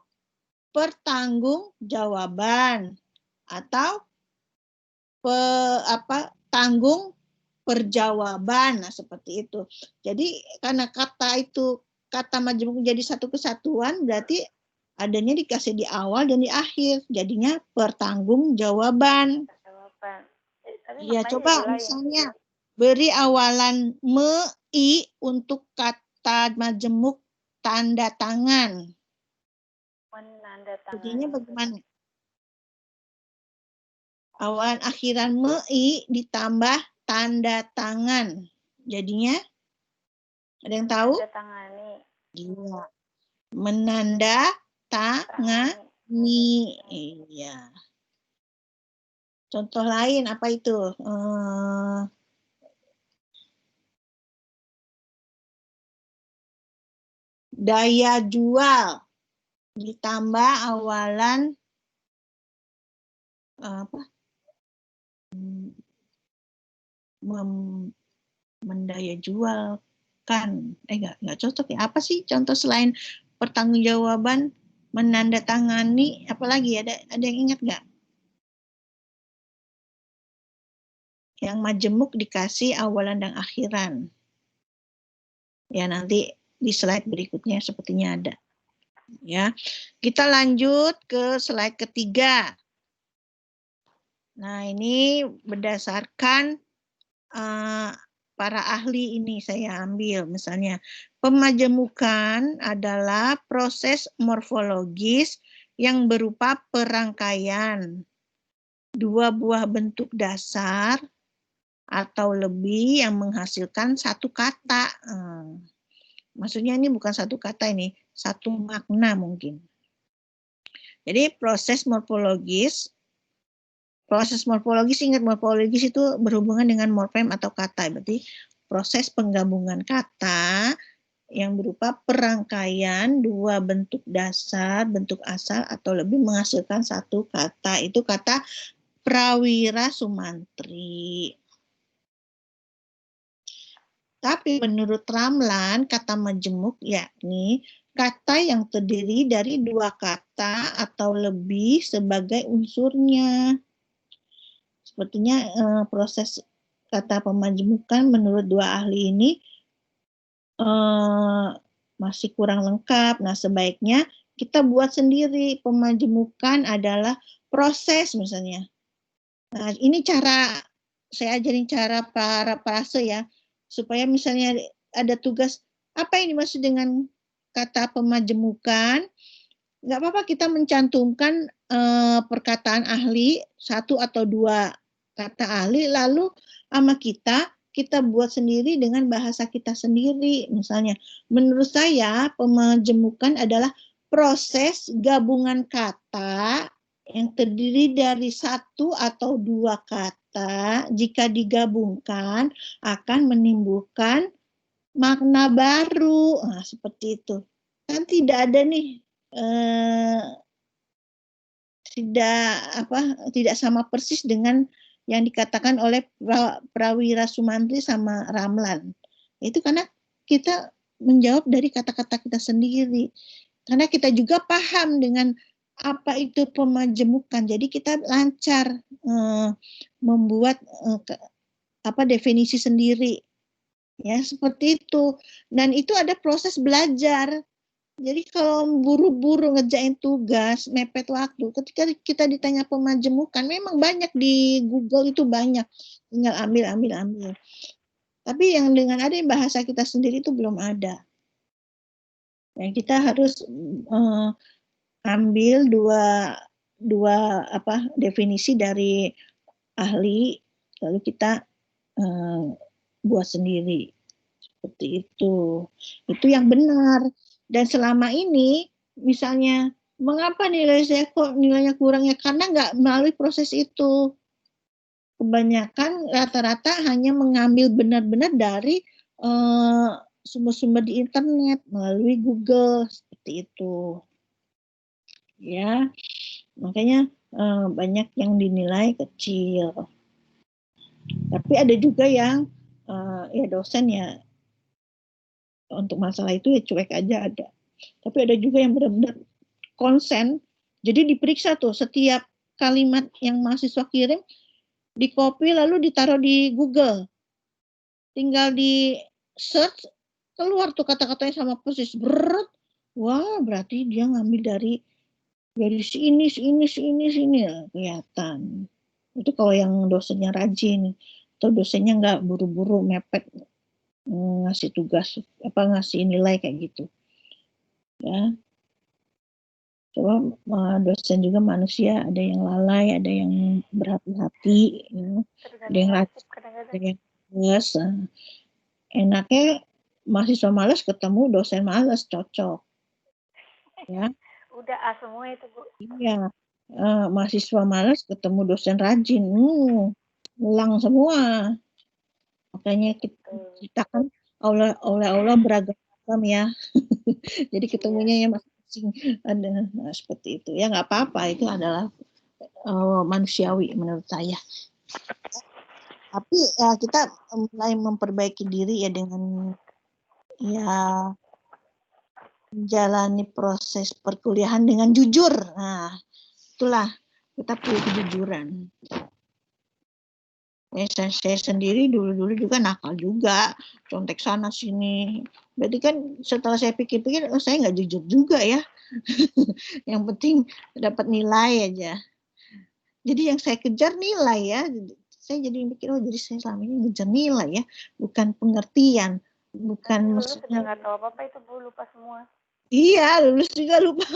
Speaker 1: pertanggung jawaban atau tanggung perjawaban. Nah, seperti itu. Jadi karena kata majemuk jadi satu kesatuan, berarti adanya dikasih di awal dan di akhir. Jadinya pertanggungjawaban.
Speaker 2: Jawaban.
Speaker 1: Ya, coba misalnya beri awalan me-i untuk kata majemuk tanda tangan. Jadinya bagaimana? Awalan akhiran me-i ditambah tanda tangan. Jadinya ada yang tahu?
Speaker 2: Menandatangani.
Speaker 1: Iya. Menandatangani. Iya. Contoh lain apa itu? Daya jual ditambah awalan apa? Mendaya jualkan. Nggak cocok ya. Apa sih contoh selain pertanggungjawaban, menandatangani, apalagi ada yang ingat nggak? Yang majemuk dikasih awalan dan akhiran. Ya, nanti di slide berikutnya sepertinya ada. Ya, kita lanjut ke slide ketiga. Nah, ini berdasarkan para ahli ini saya ambil. Misalnya, pemajemukan adalah proses morfologis yang berupa perangkaian dua buah bentuk dasar atau lebih yang menghasilkan satu kata. Maksudnya ini bukan satu kata ini, satu makna mungkin. Jadi proses morfologis ingat morfologis itu berhubungan dengan morfem atau kata. Berarti proses penggabungan kata yang berupa perangkaian dua bentuk dasar, bentuk asal atau lebih menghasilkan satu kata. Itu kata Prawira Sumantri. Tapi menurut Ramlan, kata majemuk yakni kata yang terdiri dari dua kata atau lebih sebagai unsurnya. Sepertinya proses kata pemajemukan menurut dua ahli ini masih kurang lengkap. Nah, sebaiknya kita buat sendiri. Pemajemukan adalah proses misalnya. Nah, ini saya ajarin cara para prase ya, supaya misalnya ada tugas, apa ini maksud dengan kata pemajemukan? Nggak apa-apa kita mencantumkan perkataan ahli, satu atau dua kata ahli, lalu sama kita buat sendiri dengan bahasa kita sendiri. Misalnya, menurut saya pemajemukan adalah proses gabungan kata yang terdiri dari satu atau dua kata, jika digabungkan akan menimbulkan makna baru. Nah, seperti itu. Kan tidak ada nih tidak sama persis dengan yang dikatakan oleh Prawira Sumantri sama Ramlan. Itu karena kita menjawab dari kata-kata kita sendiri. Karena kita juga paham dengan apa itu pemajemukan. Jadi kita lancar membuat definisi sendiri. Ya, seperti itu. Dan itu ada proses belajar. Jadi kalau buru-buru ngerjain tugas, mepet waktu, ketika kita ditanya pemajemukan, memang banyak di Google itu banyak. Tinggal ambil. Tapi yang dengan ada bahasa kita sendiri itu belum ada. Yang kita harus ambil dua definisi dari ahli, lalu kita buat sendiri. Seperti itu. Itu yang benar. Dan selama ini, misalnya, mengapa nilai saya kok nilainya kurang ya? Karena nggak melalui proses itu. Kebanyakan rata-rata hanya mengambil benar-benar dari sumber-sumber di internet melalui Google, seperti itu. Ya, makanya banyak yang dinilai kecil. Tapi ada juga yang ya dosen ya untuk masalah itu ya cuek aja ada. Tapi ada juga yang benar-benar konsen. Jadi diperiksa tuh setiap kalimat yang mahasiswa kirim, di-copy lalu ditaruh di Google. Tinggal di search, keluar tuh kata-katanya sama persis. Wah, berarti dia ngambil dari sini, kelihatan. Itu kalau yang dosennya rajin, atau dosennya nggak buru-buru mepet ngasih tugas, ngasih nilai kayak gitu. Ya, coba dosen juga manusia, ada yang lalai, ada yang berhati-hati, ya. Ada yang rajin, ada yang males. Enaknya mahasiswa malas ketemu dosen malas, cocok. Ya.
Speaker 2: Udah A semua itu, Bu.
Speaker 1: Iya. Mahasiswa malas ketemu dosen rajin, ulang semua. Makanya kita kan Allah beragam ya. Jadi ketemunya ya masing-masing ada seperti itu. Ya nggak apa-apa, itu adalah manusiawi menurut saya. Tapi ya kita mulai memperbaiki diri ya dengan ya menjalani proses perkuliahan dengan jujur. Nah, itulah kita perlu kejujuran. Saya sendiri dulu juga nakal juga, contek sana sini. Berarti kan setelah saya pikir-pikir, saya nggak jujur juga ya. Yang penting dapat nilai aja. Jadi yang saya kejar nilai ya. Saya jadi mikir, jadi saya selama ini ngejar nilai ya, bukan pengertian, bukan.
Speaker 2: Lulus sudah nggak tahu apa-apa itu, Bu, lupa semua.
Speaker 1: Iya, lulus juga lupa.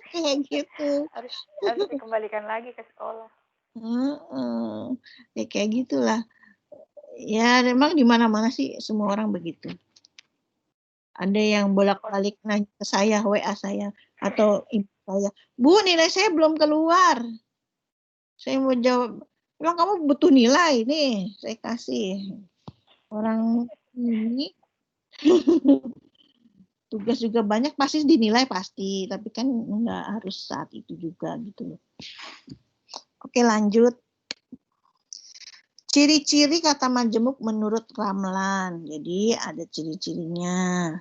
Speaker 1: Kayak gitu.
Speaker 2: Harus dikembalikan lagi ke sekolah.
Speaker 1: Ya kayak gitulah. Ya memang di mana-mana sih semua orang begitu. Ada yang bolak-balik nanya ke saya, WA saya atau ibu saya, Bu, nilai saya belum keluar. Saya mau jawab, emang kamu butuh nilai nih, saya kasih. Orang ini tugas juga banyak, pasti dinilai pasti, tapi kan nggak harus saat itu juga gitu. Oke, lanjut. Ciri-ciri kata majemuk menurut Ramlan. Jadi ada ciri-cirinya.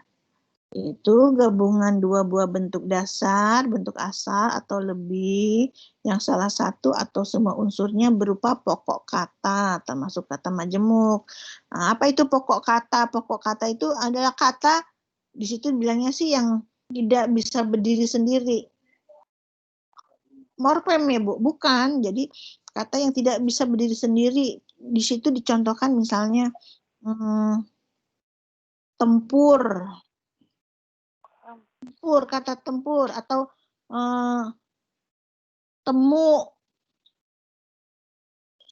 Speaker 1: Yaitu gabungan dua buah bentuk dasar, bentuk asal atau lebih, yang salah satu atau semua unsurnya berupa pokok kata, termasuk kata majemuk. Nah, apa itu pokok kata? Pokok kata itu adalah kata, di situ bilangnya sih yang tidak bisa berdiri sendiri. Morfem ya Bu? Bukan. Jadi kata yang tidak bisa berdiri sendiri. Di situ dicontohkan misalnya tempur, kata tempur, atau temu.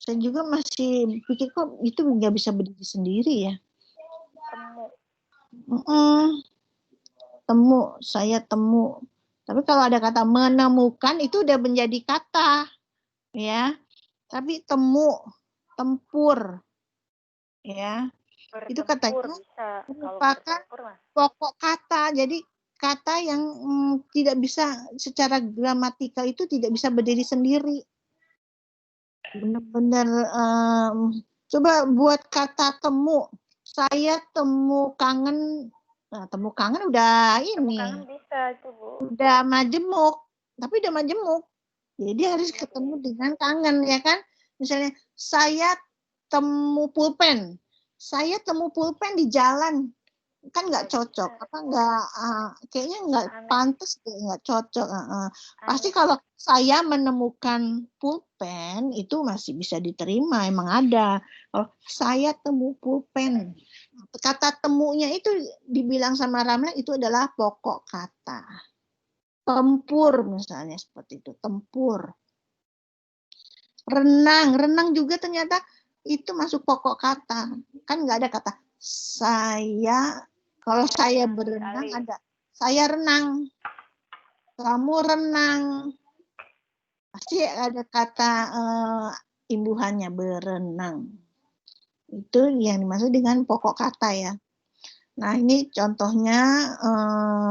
Speaker 1: Saya juga masih pikir kok itu nggak bisa berdiri sendiri ya. Temu, saya temu. Tapi kalau ada kata menemukan itu udah menjadi kata, ya. Tapi temu, tempur, ya. Itu katanya merupakan pokok kata. Jadi kata yang tidak bisa secara gramatikal itu tidak bisa berdiri sendiri. Benar-benar coba buat kata temu. Saya temu kangen. Nah, temu kangen udah ini.
Speaker 2: Temu kangen bisa itu, Bu.
Speaker 1: Udah majemuk, tapi udah majemuk. Jadi harus ketemu dengan kangen ya kan? Misalnya saya temu pulpen. Saya temu pulpen di jalan. kan nggak cocok, apa nggak kayaknya nggak pantas deh, nggak cocok. Pasti kalau saya menemukan pulpen itu masih bisa diterima, emang ada. Kalau saya temu pulpen, kata temunya itu dibilang sama Ramlan itu adalah pokok kata. Tempur misalnya seperti itu, tempur. Renang juga ternyata itu masuk pokok kata. Kan nggak ada kata saya. Kalau saya berenang ada saya renang, kamu renang. Pasti ada kata imbuhannya berenang. Itu yang dimaksud dengan pokok kata ya. Nah ini contohnya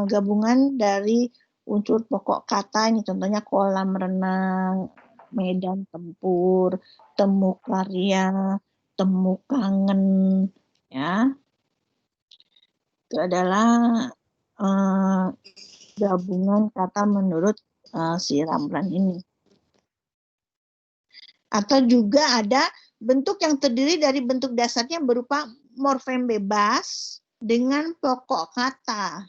Speaker 1: gabungan dari unsur pokok kata. Ini contohnya kolam renang, medan tempur, temu karya, temu kangen, ya. Itu adalah gabungan kata menurut si Ramlan ini. Atau juga ada bentuk yang terdiri dari bentuk dasarnya berupa morfem bebas dengan pokok kata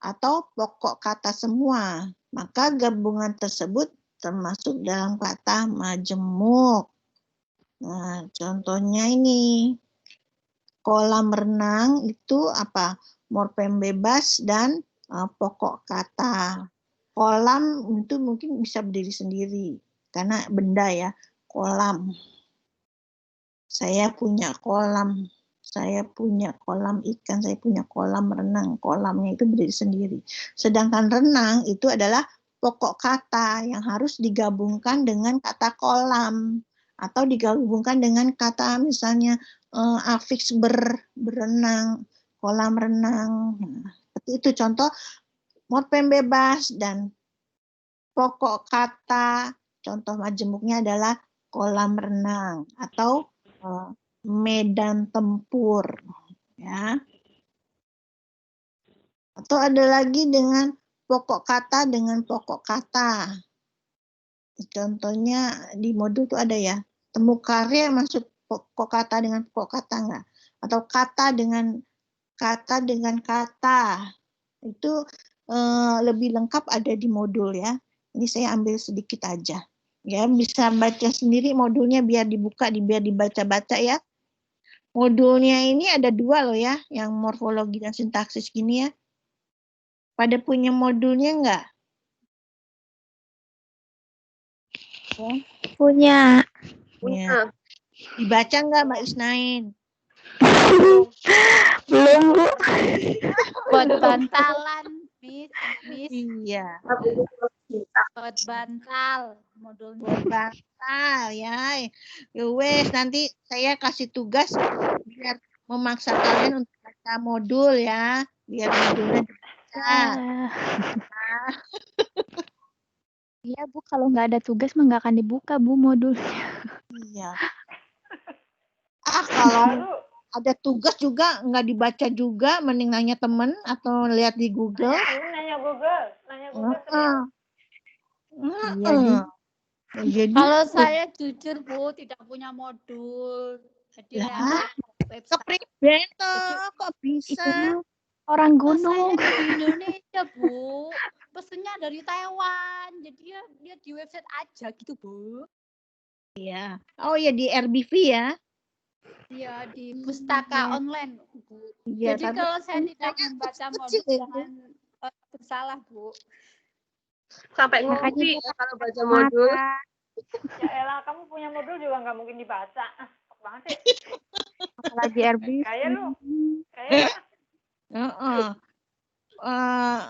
Speaker 1: atau pokok kata semua. Maka gabungan tersebut termasuk dalam kata majemuk. Nah, contohnya ini kolam renang itu apa? Morfem bebas dan pokok kata. Kolam itu mungkin bisa berdiri sendiri karena benda ya. Kolam. Saya punya kolam. Saya punya kolam ikan, saya punya kolam renang. Kolamnya itu berdiri sendiri. Sedangkan renang itu adalah pokok kata yang harus digabungkan dengan kata kolam. Atau digabungkan dengan kata misalnya afiks berenang, kolam renang. Nah, seperti itu contoh morfem bebas dan pokok kata. Contoh majemuknya adalah kolam renang atau medan tempur, ya. Atau ada lagi dengan pokok kata dengan pokok kata. Contohnya di modul itu ada ya, temu karya masuk pokok kata dengan pokok kata enggak? Atau kata dengan kata. Itu lebih lengkap ada di modul ya. Ini saya ambil sedikit aja. Ya, bisa baca sendiri modulnya biar dibuka, biar dibaca-baca ya. Modulnya ini ada 2 loh ya, yang morfologi dan sintaksis gini ya. Pada punya modulnya enggak? Ya.
Speaker 4: Punya.
Speaker 1: Ya. Dibaca enggak Mbak Isnain?
Speaker 4: Belum, Bu. Buat bantalan, Miss.
Speaker 1: Iya.
Speaker 4: Buat bantal modulnya.
Speaker 1: Buat bantal ya. Wes nanti saya kasih tugas biar memaksa kalian untuk baca modul ya, biar modulnya dibaca.
Speaker 4: Iya, Bu, kalau nggak ada tugas mah nggak akan dibuka, Bu, modulnya.
Speaker 1: Iya. Kalau ada tugas juga nggak dibaca juga, mending nanya temen atau lihat di Google.
Speaker 2: Nanya Google
Speaker 4: Iya,
Speaker 1: Jadi
Speaker 4: kalau saya jujur, Bu, tidak punya modul. Jadi lewat website.
Speaker 1: kok bisa?
Speaker 4: Itu orang gunung. Saya di Indonesia, Bu. Pesennya dari Taiwan. Jadi dia di website aja gitu, Bu.
Speaker 1: Iya. Oh ya di RBV ya.
Speaker 4: Iya, di pustaka online, Bu.
Speaker 1: Ya,
Speaker 4: jadi kalau saya tidak membaca modul jangan bersalah, Bu.
Speaker 3: Sampai ngopi ya kalau baca modul.
Speaker 2: Ya elah, kamu punya modul juga nggak mungkin dibaca. Banget sih.
Speaker 4: Apalagi RBV.
Speaker 2: Kayak lu. Kayak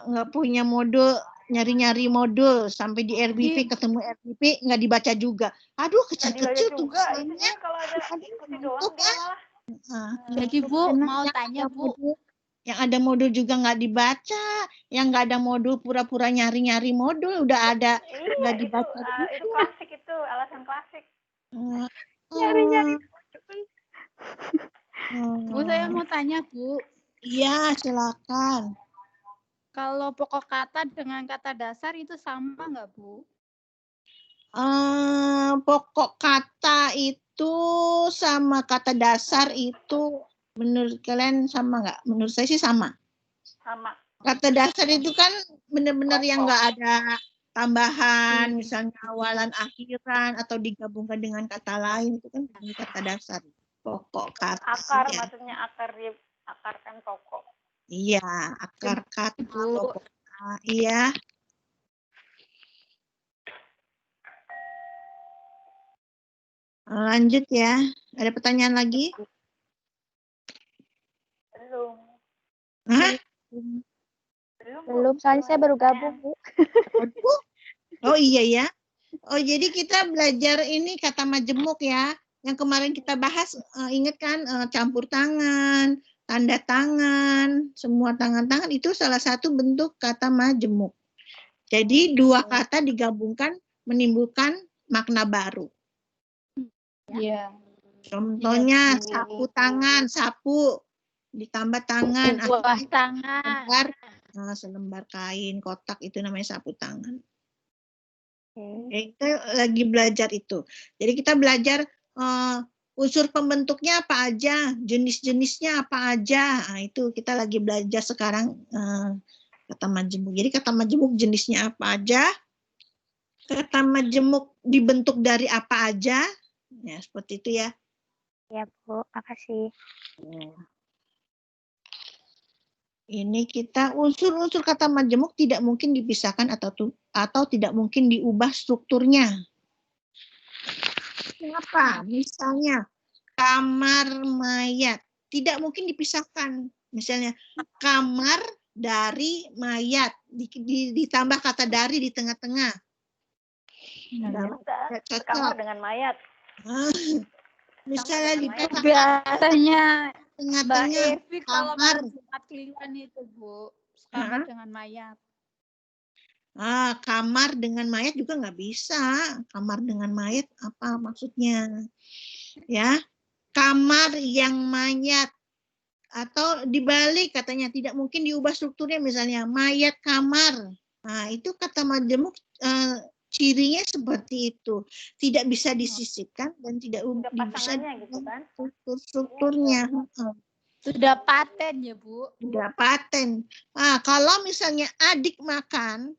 Speaker 1: nggak punya modul, nyari-nyari modul sampai di RBV ketemu RBV nggak dibaca juga. Aduh kecil-kecil tulisannya.
Speaker 2: Kalau ada doang dia malah.
Speaker 4: Jadi Bu mau tanya Bu.
Speaker 1: Yang ada modul juga nggak dibaca, yang nggak ada modul pura-pura nyari-nyari modul udah ada nggak dibaca.
Speaker 2: Itu klasik itu alasan klasik.
Speaker 3: Nyari-nyari.
Speaker 4: Bu saya mau tanya Bu.
Speaker 1: Iya silakan.
Speaker 4: Kalau pokok kata dengan kata dasar itu sama nggak Bu?
Speaker 1: Pokok kata itu sama kata dasar itu Menurut kalian sama nggak? Menurut saya sih sama.
Speaker 2: Sama.
Speaker 1: Kata dasar itu kan benar-benar yang
Speaker 2: Pokok.
Speaker 1: nggak ada tambahan, misalnya awalan akhiran atau digabungkan dengan kata lain, itu kan kata dasar. Pokok kata.
Speaker 2: Akar,
Speaker 1: Ya.
Speaker 2: maksudnya akar kan pokok.
Speaker 1: Iya, akar kata, pokok kata. Iya. Lanjut ya. Ada pertanyaan lagi?
Speaker 2: Belum.
Speaker 1: Hah?
Speaker 5: Belum, soalnya saya baru gabung, Bu.
Speaker 1: Oh iya ya. Oh jadi kita belajar ini kata majemuk ya. Yang kemarin kita bahas, ingat kan campur tangan, tanda tangan, semua tangan-tangan itu salah satu bentuk kata majemuk. Jadi dua kata digabungkan menimbulkan makna baru.
Speaker 4: Iya.
Speaker 1: Contohnya sapu tangan, sapu ditambah tangan,
Speaker 4: Buah tangan.
Speaker 1: selembar kain kotak itu namanya sapu tangan. Kita lagi belajar itu. Jadi kita belajar unsur pembentuknya apa aja, jenis-jenisnya apa aja. Nah, itu kita lagi belajar sekarang kata majemuk. Jadi kata majemuk jenisnya apa aja, kata majemuk dibentuk dari apa aja. Ya, seperti itu ya.
Speaker 5: Ya, Bu. Makasih.
Speaker 1: Ini kita unsur-unsur kata majemuk tidak mungkin dipisahkan atau tidak mungkin diubah strukturnya. Kenapa? Misalnya kamar mayat tidak mungkin dipisahkan. Misalnya kamar dari mayat ditambah kata dari di tengah-tengah.
Speaker 2: Kamar dengan mayat.
Speaker 1: Misalnya di
Speaker 4: Biasanya Mbak
Speaker 1: tengah-tengah
Speaker 4: Evi kalau
Speaker 1: kamar.
Speaker 4: malam Jumat Kliwon itu, Bu. Kamar dengan mayat.
Speaker 1: Kamar dengan mayat juga nggak bisa. Kamar dengan mayat apa maksudnya? Ya, kamar yang mayat atau dibalik katanya tidak mungkin diubah strukturnya, misalnya mayat kamar. Nah, itu kata majemuk cirinya seperti itu, tidak bisa disisipkan dan tidak bisa
Speaker 2: gitu kan?
Speaker 1: strukturnya.
Speaker 4: Sudah paten ya, Bu?
Speaker 1: Sudah paten. Kalau misalnya adik makan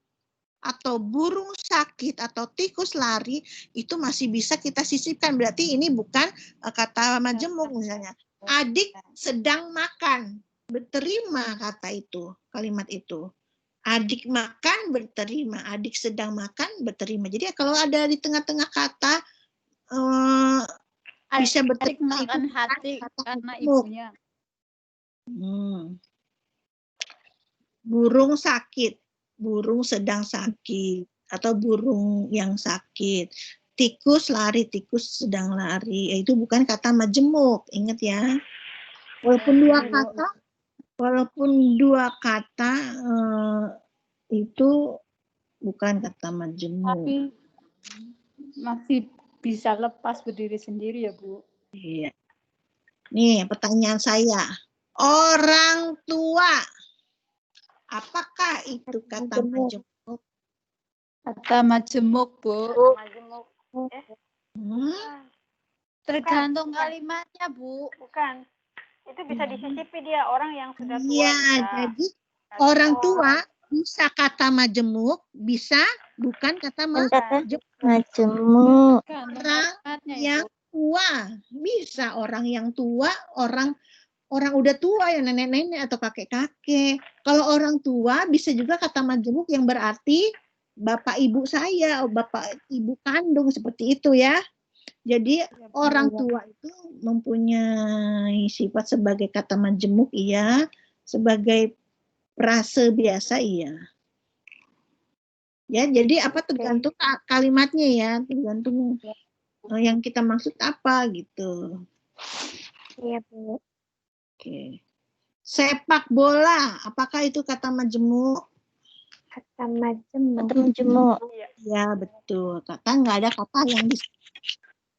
Speaker 1: atau burung sakit atau tikus lari, itu masih bisa kita sisipkan. Berarti ini bukan kata majemuk misalnya. Adik sedang makan, berterima kata itu, kalimat itu. Adik makan berterima, adik sedang makan berterima. Jadi kalau ada di tengah-tengah kata bisa berterima
Speaker 4: makan
Speaker 1: itu
Speaker 4: hati
Speaker 1: kata
Speaker 4: karena
Speaker 1: majemuk.
Speaker 4: ibunya.
Speaker 1: Burung sakit, burung sedang sakit, atau burung yang sakit. Tikus lari, tikus sedang lari. Itu bukan kata majemuk, ingat ya. Walaupun dua kata itu bukan kata majemuk.
Speaker 4: Tapi masih bisa lepas berdiri sendiri ya, Bu.
Speaker 1: Iya. Nih pertanyaan saya. Orang tua. Apakah itu kata majemuk?
Speaker 4: Kata majemuk, Bu.
Speaker 2: Majemuk.
Speaker 4: Tergantung kalimatnya, Bu.
Speaker 2: Bukan. Itu bisa disisipi dia, orang yang sudah tua.
Speaker 1: Iya, jadi orang tua bisa kata majemuk, bisa bukan kata majemuk. Orang yang tua bisa, orang yang tua, orang udah tua ya, nenek-nenek atau kakek-kakek. Kalau orang tua bisa juga kata majemuk yang berarti bapak ibu saya, bapak ibu kandung, seperti itu ya. Jadi orang tua itu mempunyai sifat sebagai kata majemuk iya, sebagai frase biasa iya. Ya, jadi apa tergantung kalimatnya ya, tergantung yang kita maksud apa gitu.
Speaker 5: Iya, Bu.
Speaker 1: Oke. Sepak bola, apakah itu kata majemuk?
Speaker 5: Kata majemuk.
Speaker 1: Ya, betul. Nggak ada kata yang di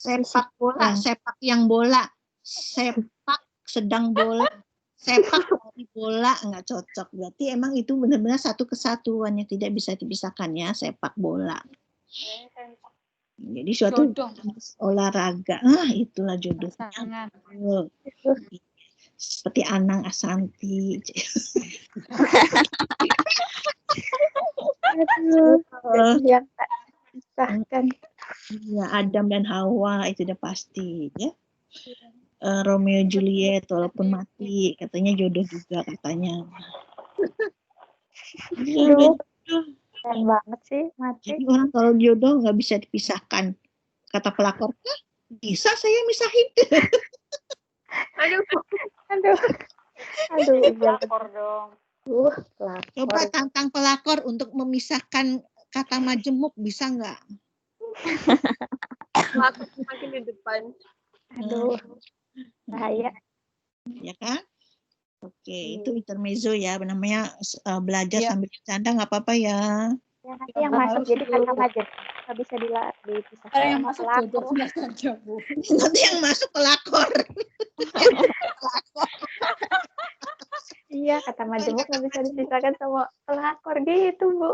Speaker 1: sepak bola, sepak yang bola, sepak sedang bola, sepak dari bola, nggak cocok. Berarti emang itu benar-benar satu kesatuan yang tidak bisa dipisahkan ya, sepak bola. Jadi suatu olahraga. Itulah jodohnya. seperti Anang Asanti.
Speaker 5: Aduh, yang tak pisahkan.
Speaker 1: Ya, Adam dan Hawa itu udah pasti ya. Romeo Juliet walaupun mati katanya jodoh juga katanya. Iya, udah
Speaker 5: Aduh,
Speaker 1: jodoh.
Speaker 5: keren banget sih mati.
Speaker 1: Jadi orang kalau jodoh nggak bisa dipisahkan. Kata pelakor, bisa saya misahin.
Speaker 3: Aduh.
Speaker 5: Aduh, aduh, iya.
Speaker 2: Lapor dong.
Speaker 5: Lapor.
Speaker 1: Coba tantang pelakor untuk memisahkan kata majemuk, bisa nggak?
Speaker 3: Aku semakin di depan.
Speaker 5: Aduh, bahaya.
Speaker 1: Ya kan? Oke, itu intermezzo ya, namanya belajar sambil bercanda nggak apa-apa ya.
Speaker 5: Ya, nanti yang masuk jadi kata majemuk nggak bisa dipisahkan
Speaker 4: Yang
Speaker 5: sama
Speaker 4: masuk
Speaker 5: pelakor.
Speaker 4: jodohnya saja, Bu.
Speaker 1: Nanti yang masuk pelakor.
Speaker 5: Iya, kata majemuk nggak bisa dipisahkan sama pelakor gitu, Bu.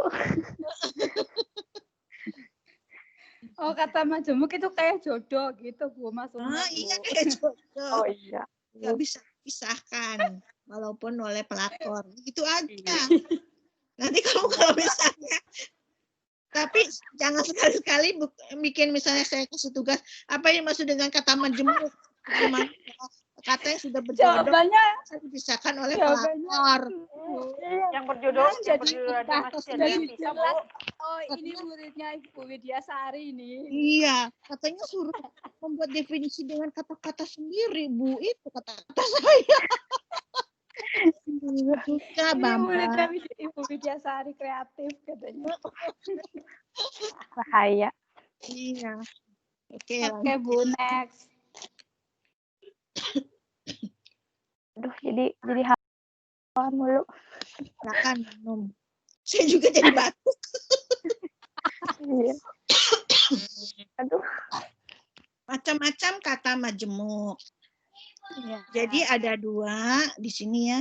Speaker 4: Oh, kata majemuk itu kayak jodoh gitu, Bu, maksudnya.
Speaker 1: Iya,
Speaker 4: Bu.
Speaker 1: kayak jodoh.
Speaker 5: Oh iya.
Speaker 1: Nggak bisa dipisahkan, walaupun oleh pelakor. Gitu aja. Nanti kalau misalnya, tapi jangan sekali-sekali bikin misalnya saya kasih tugas, apa yang maksud dengan kata majemuk? Gimana? Kata yang sudah berjodoh
Speaker 4: Jawabannya
Speaker 1: dipisahkan oleh pelakor.
Speaker 2: Yang berjodoh, yang
Speaker 4: jadi
Speaker 2: berjodoh aja masih ada yang bisa, Bu.
Speaker 4: jelas. Oh, ini muridnya Ibu Widya Sari ini.
Speaker 1: Iya, katanya suruh membuat definisi dengan kata-kata sendiri, Bu. Itu kata-kata saya. Suka,
Speaker 4: Ini
Speaker 1: Bambang.
Speaker 4: muridnya Ibu Widya Sari kreatif katanya.
Speaker 5: Bahaya.
Speaker 1: Iya. Oke,
Speaker 4: Oke, Bu, next.
Speaker 5: Aduh, jadi hawa mulu.
Speaker 1: silakan minum. Saya juga jadi batuk.
Speaker 5: Iya. Aduh.
Speaker 1: Macam-macam kata majemuk.
Speaker 5: Iya.
Speaker 1: Jadi ada dua di sini ya.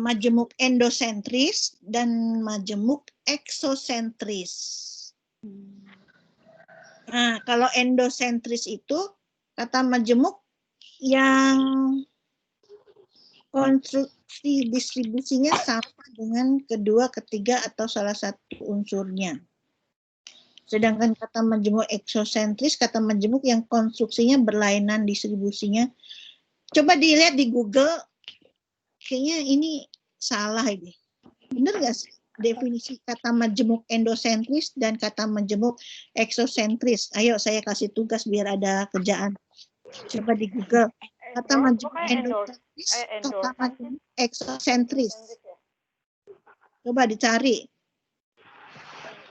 Speaker 1: Majemuk endosentris dan majemuk eksosentris. Nah, kalau endosentris itu kata majemuk yang konstruksi distribusinya sama dengan kedua, ketiga, atau salah satu unsurnya. Sedangkan kata majemuk eksosentris, kata majemuk yang konstruksinya berlainan distribusinya. Coba dilihat di Google, kayaknya ini salah ini. Benar nggak sih definisi kata majemuk endosentris dan kata majemuk eksosentris? Ayo saya kasih tugas biar ada kerjaan. Coba di Google. Kata majemuk endosentris, kata majemuk eksosentris. Coba dicari.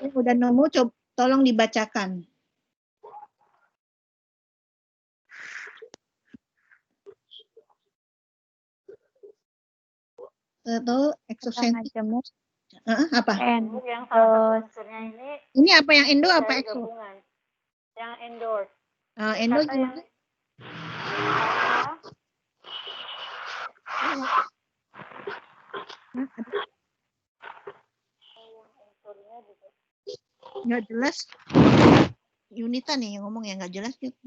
Speaker 1: Yang udah nemu, coba tolong dibacakan. Atau eksosentris.
Speaker 5: Majemuk.
Speaker 1: Apa?
Speaker 2: Yang salah satu unsurnya
Speaker 1: ini apa yang endo apa
Speaker 2: dari
Speaker 1: ekso?
Speaker 2: gabungan. Yang endorse.
Speaker 1: Endo
Speaker 2: Kata
Speaker 1: gimana? Nggak jelas. Yunita nih yang ngomong ya nggak jelas gitu.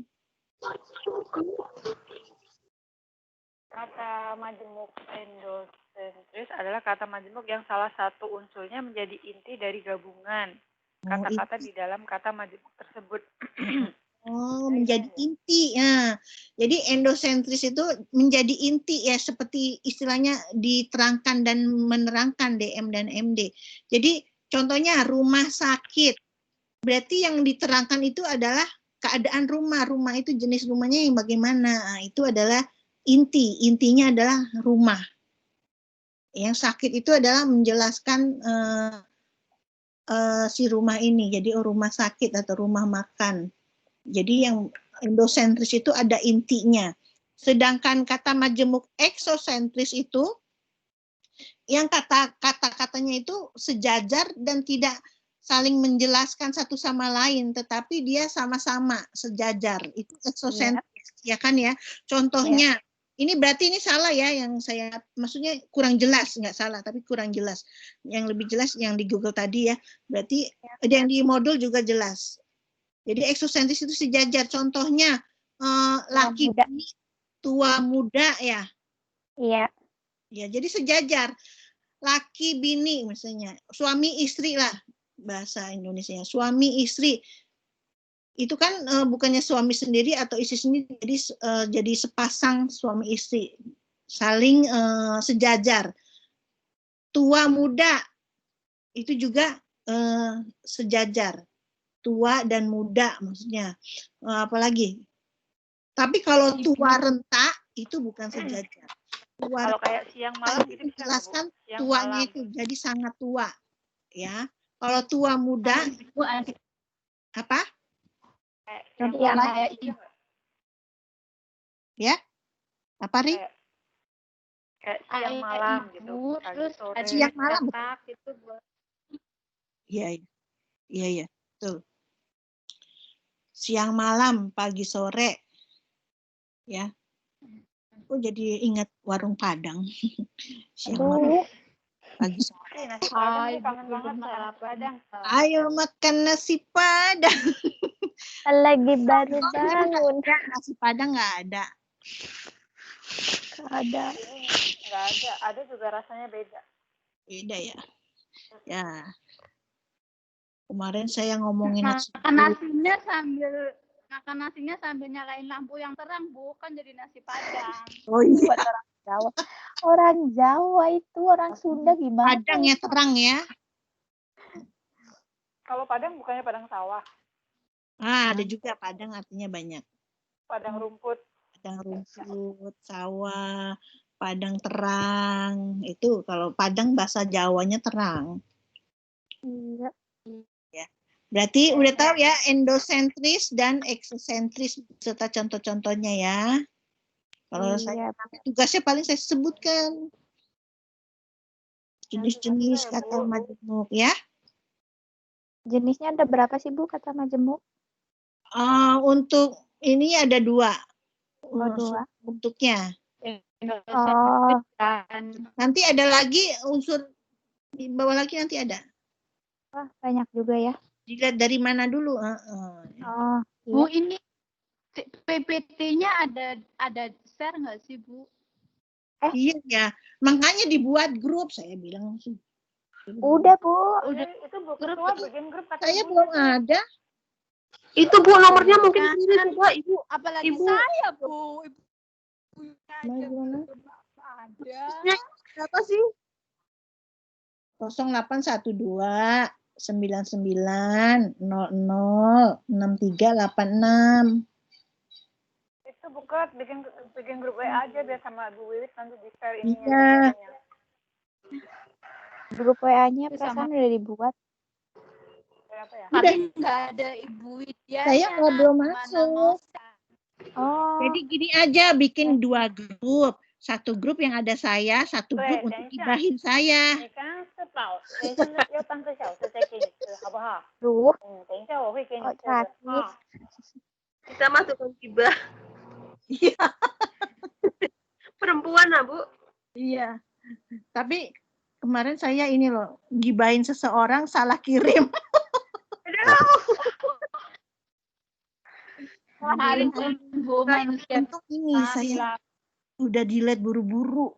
Speaker 2: Kata majemuk endosentris adalah kata majemuk yang salah satu unsurnya menjadi inti dari gabungan kata-kata di dalam kata majemuk tersebut.
Speaker 1: Oh, menjadi inti ya. Jadi endosentris itu menjadi inti ya, seperti istilahnya diterangkan dan menerangkan DM dan MD. Jadi contohnya rumah sakit. Berarti yang diterangkan itu adalah keadaan rumah. Rumah itu jenis rumahnya yang bagaimana. Nah, itu adalah inti. Intinya adalah rumah. Yang sakit itu adalah menjelaskan si rumah ini. Jadi rumah sakit atau rumah makan. Jadi yang endosentris itu ada intinya. Sedangkan kata majemuk eksosentris itu yang kata-katanya itu sejajar dan tidak saling menjelaskan satu sama lain, tetapi dia sama-sama sejajar. Itu eksosentris, ya kan ya. Contohnya, ini berarti ini salah ya, yang saya maksudnya kurang jelas, nggak salah, tapi kurang jelas. Yang lebih jelas yang di Google tadi ya, berarti yang di modul juga jelas. Jadi eksosentris itu sejajar. Contohnya laki bini tua muda ya.
Speaker 5: Iya.
Speaker 1: Ya, jadi sejajar. Laki bini misalnya, suami istri lah bahasa Indonesianya. Suami istri itu kan bukannya suami sendiri atau istri sendiri, jadi sepasang suami istri saling sejajar. Tua muda itu juga sejajar. Tua dan muda maksudnya. Apalagi. Tapi kalau tua renta itu bukan sejajar. Tua
Speaker 2: Kalau kayak siang malam gitu bisa nggak, Bu?
Speaker 1: jelaskan
Speaker 2: Siang
Speaker 1: tuanya
Speaker 2: malam.
Speaker 1: itu jadi sangat tua ya. Kalau tua muda apa?
Speaker 2: Kayak
Speaker 5: Contoh
Speaker 2: siang
Speaker 5: yang
Speaker 2: malam
Speaker 4: kayak
Speaker 2: bisa nggak?
Speaker 1: Ya? Apa Ri?
Speaker 2: Kayak siang malam gitu.
Speaker 4: Ibu,
Speaker 2: Pagi
Speaker 4: terus
Speaker 2: sore.
Speaker 4: ada
Speaker 1: Siang malam.
Speaker 4: cetak itu buat
Speaker 1: Iya, iya, betul. Siang malam, pagi sore, ya. Aku jadi ingat warung Padang. Siang malam,
Speaker 5: Aduh,
Speaker 1: pagi sore.
Speaker 2: Nasi Padang
Speaker 4: Hai,
Speaker 2: tuh kangen
Speaker 4: Bu,
Speaker 2: banget sama nasi Padang.
Speaker 1: Ayo makan nasi Padang.
Speaker 5: lagi baru bangun.
Speaker 1: Ya, nasi Padang nggak ada.
Speaker 5: Ada.
Speaker 2: Nggak ada. Ada juga rasanya beda.
Speaker 1: Beda ya. Ya. Kemarin saya ngomongin nasi
Speaker 4: makan nasinya sambil nyalain lampu yang terang, Bu, kan jadi nasi Padang.
Speaker 1: Oh iya.
Speaker 5: Buat orang Jawa. Orang Jawa itu, orang Sunda gimana?
Speaker 1: Padang ya terang ya.
Speaker 2: Kalau Padang bukannya Padang sawah.
Speaker 1: Ada juga Padang artinya banyak.
Speaker 2: Padang rumput.
Speaker 1: Padang rumput, sawah, Padang terang. Itu kalau Padang bahasa Jawanya terang.
Speaker 5: Iya.
Speaker 1: Ya. Berarti udah tahu ya endosentris dan eksosentris serta contoh-contohnya ya. Kalau saya tugasnya paling saya sebutkan jenis-jenis kata majemuk ya.
Speaker 5: Jenisnya ada berapa sih Bu kata majemuk?
Speaker 1: Untuk ini ada 2.
Speaker 5: Dua.
Speaker 1: Bentuknya.
Speaker 5: Oh.
Speaker 1: Nanti ada lagi unsur di bawah lagi nanti ada.
Speaker 5: Wah, banyak juga ya.
Speaker 1: Dilihat dari mana dulu?
Speaker 5: Oh,
Speaker 4: Bu, ini PPT-nya ada share nggak sih, Bu?
Speaker 1: Iya ya, makanya dibuat grup saya bilang sih.
Speaker 5: Udah Bu.
Speaker 2: Udah itu Bu ketua bikin grup kata
Speaker 1: Saya
Speaker 2: Bu.
Speaker 1: belum ada.
Speaker 3: Itu Bu nomornya mungkin kiri coba Ibu.
Speaker 4: Apalagi
Speaker 3: Ibu.
Speaker 4: saya, Bu.
Speaker 1: Gimana?
Speaker 4: Ada.
Speaker 3: Berapa sih?
Speaker 1: 0812 99 00 6386.
Speaker 2: Itu buka bikin grup WA aja biar sama Bu Wiwit nanti di share ini.
Speaker 1: Iya.
Speaker 5: Grup WA-nya perasaan udah dibuat.
Speaker 2: Apa ya?
Speaker 4: Tapi nggak ada Ibu Widya.
Speaker 1: Saya belum masuk.
Speaker 5: Oh.
Speaker 1: Jadi gini aja, bikin 2 grup. Satu grup yang ada saya, satu grup untuk gibahin saya.
Speaker 5: Duh.
Speaker 3: Kita masukkan gibah.
Speaker 1: Iya.
Speaker 3: Perempuan lah Bu.
Speaker 1: Iya. Tapi kemarin saya ini loh, gibahin seseorang salah kirim. Untuk ini saya udah delete buru-buru.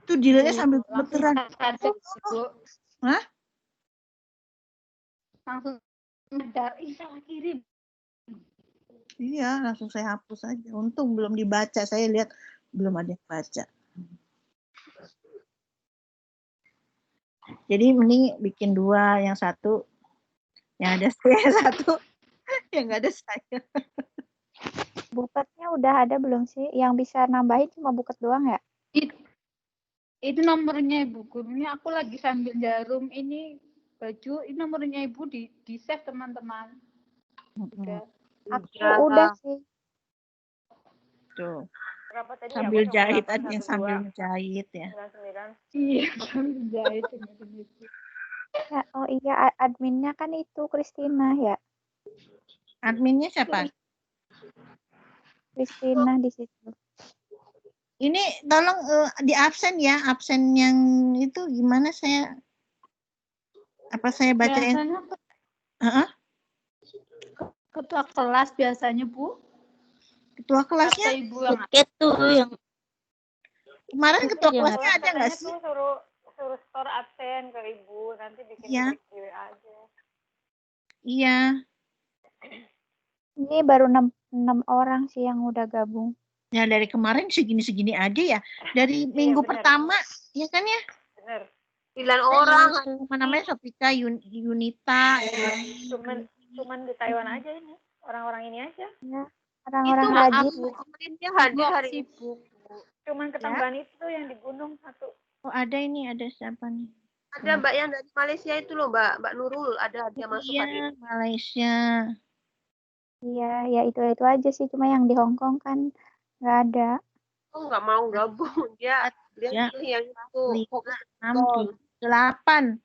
Speaker 1: Itu delete-nya sambil gemeteran. Hah?
Speaker 4: Langsung ada salah kirim.
Speaker 1: Iya, langsung saya hapus aja. Untung belum dibaca. Saya lihat belum ada yang baca. Jadi mending bikin 2, yang satu yang ada saya, satu yang nggak ada saya.
Speaker 5: Buketnya udah ada belum sih? Yang bisa nambahin cuma buket doang ya?
Speaker 4: Itu nomornya Ibu gurunya. Aku lagi sambil jarum ini baju. Ini nomornya Ibu di save teman-teman. Udah.
Speaker 5: Aku udah sih.
Speaker 1: Tuh.
Speaker 2: Berapa tadi
Speaker 1: Sambil
Speaker 2: ya?
Speaker 1: jahit aja, yang sambil menjahit ya.
Speaker 2: 99.
Speaker 4: Iya, sambil jahit.
Speaker 5: Ya, oh iya, adminnya kan itu Kristina ya.
Speaker 1: Adminnya siapa?
Speaker 5: Kristina di situ.
Speaker 1: Ini tolong di absen ya, absen yang itu gimana saya? Apa saya bacain?
Speaker 4: Biasanya ketua kelas biasanya Bu.
Speaker 1: Ketua
Speaker 4: Kata
Speaker 1: kelasnya
Speaker 4: ibu yang
Speaker 6: Buket tuh yang
Speaker 1: kemarin ketua
Speaker 6: yang
Speaker 1: kelasnya ada nggak
Speaker 2: Katanya
Speaker 1: sih?
Speaker 2: tuh suruh store absen ke ibu, nanti bikin
Speaker 1: Iya.
Speaker 2: grup di WA aja.
Speaker 1: Iya.
Speaker 5: Ini baru 6 orang sih yang udah gabung.
Speaker 1: Ya dari kemarin segini-segini aja ya. Dari minggu
Speaker 2: bener.
Speaker 1: pertama, ya kan ya?
Speaker 2: Bener.
Speaker 3: 9 orang.
Speaker 1: Apa namanya Sofika, Yunita.
Speaker 2: Cuman di Taiwan aja ini. Orang-orang ini aja.
Speaker 5: Ya,
Speaker 3: Itu
Speaker 5: orang-orang
Speaker 3: maaf
Speaker 5: rajin.
Speaker 3: Bu, kemarin dia hadir hari ini.
Speaker 4: sibuk.
Speaker 2: Cuman ketambahan itu yang di gunung satu.
Speaker 1: Oh ada ini, ada siapa nih?
Speaker 3: Ada Mbak yang dari Malaysia itu loh, Mbak Nurul, ada dia masuk hari
Speaker 1: Iya,
Speaker 3: ini.
Speaker 1: Malaysia.
Speaker 5: Iya, ya itu aja sih. Cuma yang di Hong Kong kan nggak ada.
Speaker 3: Oh, nggak mau gabung. Dia
Speaker 1: Ya.
Speaker 3: pilih yang itu.
Speaker 1: 5, 6, 7, 8.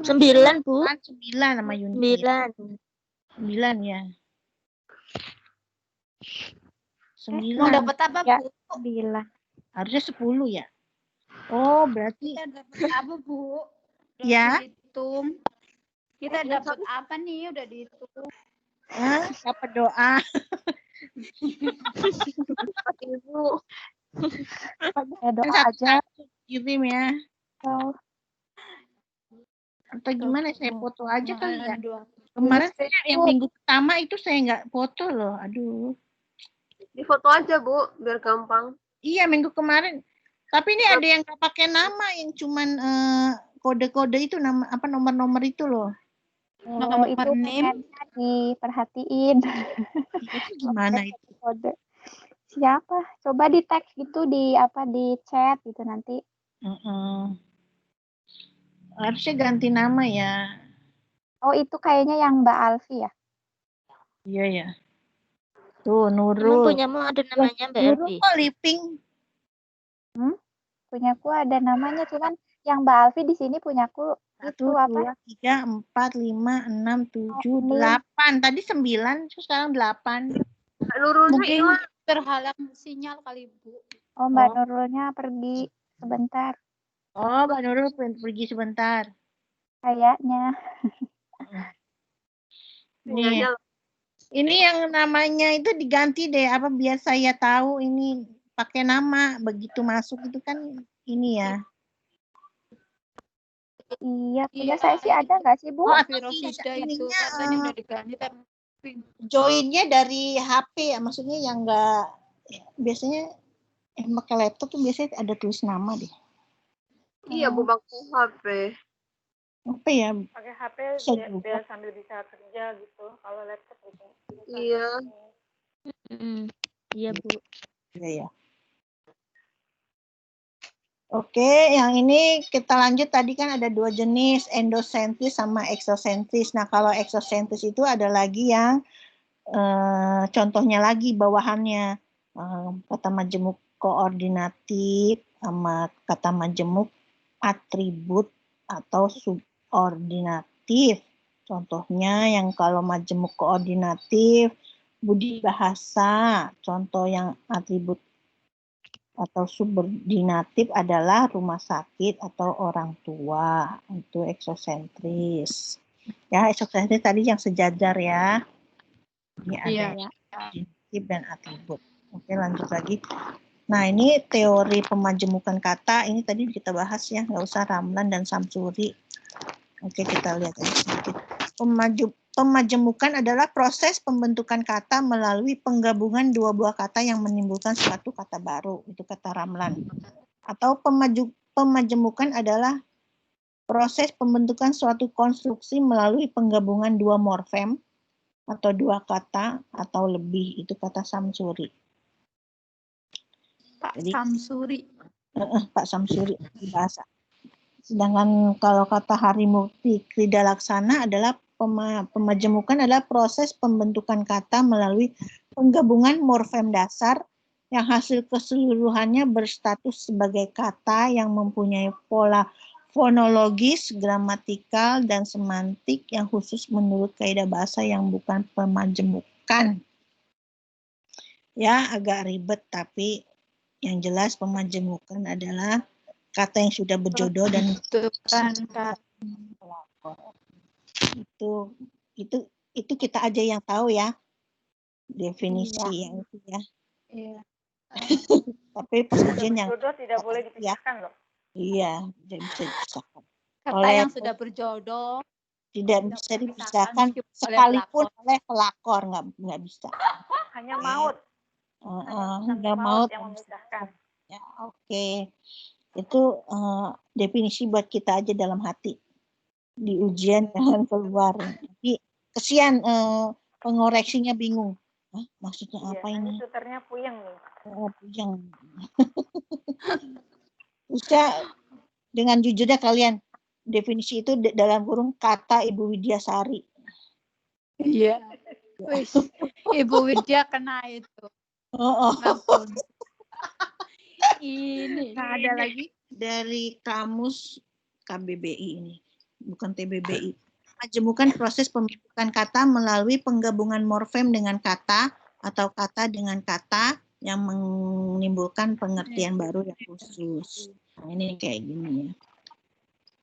Speaker 6: 9 Bu.
Speaker 1: 9 sama Yunita.
Speaker 6: 9.
Speaker 1: 9 ya. 9.
Speaker 4: Mau dapat apa,
Speaker 5: Ya.
Speaker 4: Bu?
Speaker 5: 9.
Speaker 1: Harusnya 10 ya. Oh, berarti
Speaker 4: Kita dapat apa, Bu? Udah
Speaker 1: ya.
Speaker 4: dihitung. Kita dapat apa nih? Udah dihitung.
Speaker 1: Dapat doa.
Speaker 3: Ibu.
Speaker 5: Ya doa aja.
Speaker 1: Kirim ya.
Speaker 5: So,
Speaker 1: Atau gimana saya foto aja kali ya.
Speaker 4: Dua.
Speaker 1: Kemarin saya yang minggu pertama itu saya nggak foto loh. Aduh.
Speaker 3: Di foto aja, Bu, biar gampang.
Speaker 1: Iya minggu kemarin. Tapi ini ada yang nggak pakai nama, yang cuman kode-kode itu, nama apa, nomor-nomor itu loh.
Speaker 5: oh, itu pengennya diperhatiin.
Speaker 1: Itu gimana itu?
Speaker 5: Kode. Siapa? Coba di tag gitu, di chat gitu nanti.
Speaker 1: Harusnya ganti nama ya.
Speaker 5: Oh, itu kayaknya yang Mbak Alfi ya?
Speaker 1: Iya ya. Tuh
Speaker 6: Emang
Speaker 1: Nurul.
Speaker 6: punyamu ada namanya Mbak
Speaker 5: Nurul
Speaker 6: Elvi?
Speaker 1: Oh Living.
Speaker 5: Punyaku ada namanya, cuman yang Mbak Alfi di sini punyaku
Speaker 1: 1,
Speaker 5: itu
Speaker 1: 2, 3, 4, 5, 6, 7, 8. Tadi 9, terus sekarang 8.
Speaker 3: Mbak Nurulnya
Speaker 4: Mungkin
Speaker 3: hilang.
Speaker 4: terhalang sinyal kali, Bu.
Speaker 5: Oh, Mbak Nurulnya pergi sebentar.
Speaker 1: Oh, Mbak Nurul pergi sebentar.
Speaker 5: Kayaknya.
Speaker 1: Nih. Ini yang namanya itu diganti deh, apa biar saya tahu ini pakai nama, begitu masuk itu kan ini ya.
Speaker 5: Iya, punya saya sih ada nggak sih, Bu?
Speaker 1: Oh, atau
Speaker 4: Virosida itu
Speaker 1: ininya,
Speaker 4: katanya udah diganti tapi
Speaker 1: joinnya dari HP ya, maksudnya yang enggak, biasanya pakai laptop tuh biasanya ada tulis nama deh.
Speaker 3: Iya, Bu, pakai HP.
Speaker 1: Apa ya?
Speaker 2: Pakai HP biar sambil bisa kerja gitu. Kalau laptop gitu.
Speaker 3: Iya.
Speaker 6: Iya Bu.
Speaker 1: Iya ya. Oke, yang ini kita lanjut. Tadi kan ada 2 jenis, endosentris sama eksosentris. Nah, kalau eksosentris itu ada lagi yang contohnya lagi bawahannya, kata majemuk koordinatif sama kata majemuk atribut atau subordinatif. Contohnya yang kalau majemuk koordinatif, budi bahasa. Contoh yang atribut atau subordinatif adalah rumah sakit atau orang tua. Itu eksosentris. Ya, eksosentris tadi yang sejajar ya. Ini ada subordinatif dan atribut. Oke, lanjut lagi. Nah, ini teori pemajemukan kata. Ini tadi kita bahas ya, nggak usah Ramlan dan Samsuri. Oke, kita lihat aja sedikit. Pemajemukan adalah proses pembentukan kata melalui penggabungan dua buah kata yang menimbulkan suatu kata baru. Itu kata Ramlan. Atau pemajemukan adalah proses pembentukan suatu konstruksi melalui penggabungan dua morfem atau dua kata atau lebih. Itu kata Samsuri.
Speaker 4: Pak
Speaker 1: Jadi,
Speaker 4: Samsuri.
Speaker 1: Pak Samsuri di bahasa. Sedangkan kalau kata Harimurti Krida Laksana adalah pemajemukan adalah proses pembentukan kata melalui penggabungan morfem dasar yang hasil keseluruhannya berstatus sebagai kata yang mempunyai pola fonologis, gramatikal, dan semantik yang khusus menurut kaidah bahasa yang bukan pemajemukan. Ya, agak ribet, tapi yang jelas pemajemukan adalah kata yang sudah berjodoh dan itu kita aja yang tahu ya. definisi yang itu ya.
Speaker 4: Iya.
Speaker 1: Tapi pas ujian yang
Speaker 2: Jodoh tidak boleh dipisahkan loh.
Speaker 1: iya, tidak bisa dipisahkan.
Speaker 4: Kata
Speaker 1: Oleh
Speaker 4: yang sudah berjodoh
Speaker 1: tidak bisa dipisahkan
Speaker 4: meskipun oleh
Speaker 1: sekalipun
Speaker 4: pelakor.
Speaker 1: oleh pelakor, nggak bisa.
Speaker 2: Hanya maut.
Speaker 1: Nggak mau
Speaker 2: yang memisahkan.
Speaker 1: ya, oke. Itu definisi buat kita aja dalam hati. Di ujian jangan keluar. Jadi kesian pengoreksinya bingung. Hah, maksudnya apa ini?
Speaker 2: Tutornya puyeng nih.
Speaker 1: Puyeng. Bisa dengan jujurnya kalian definisi itu dalam kurung kata Ibu Widyasari.
Speaker 4: Iya. Wih, Ibu Widya kena itu.
Speaker 1: Oh.
Speaker 4: Ini.
Speaker 1: Nah, ada lagi dari kamus KBBI ini, bukan TBBI. Majemukan proses pembentukan kata melalui penggabungan morfem dengan kata atau kata dengan kata yang menimbulkan pengertian baru yang khusus. Nah, ini kayak gini ya.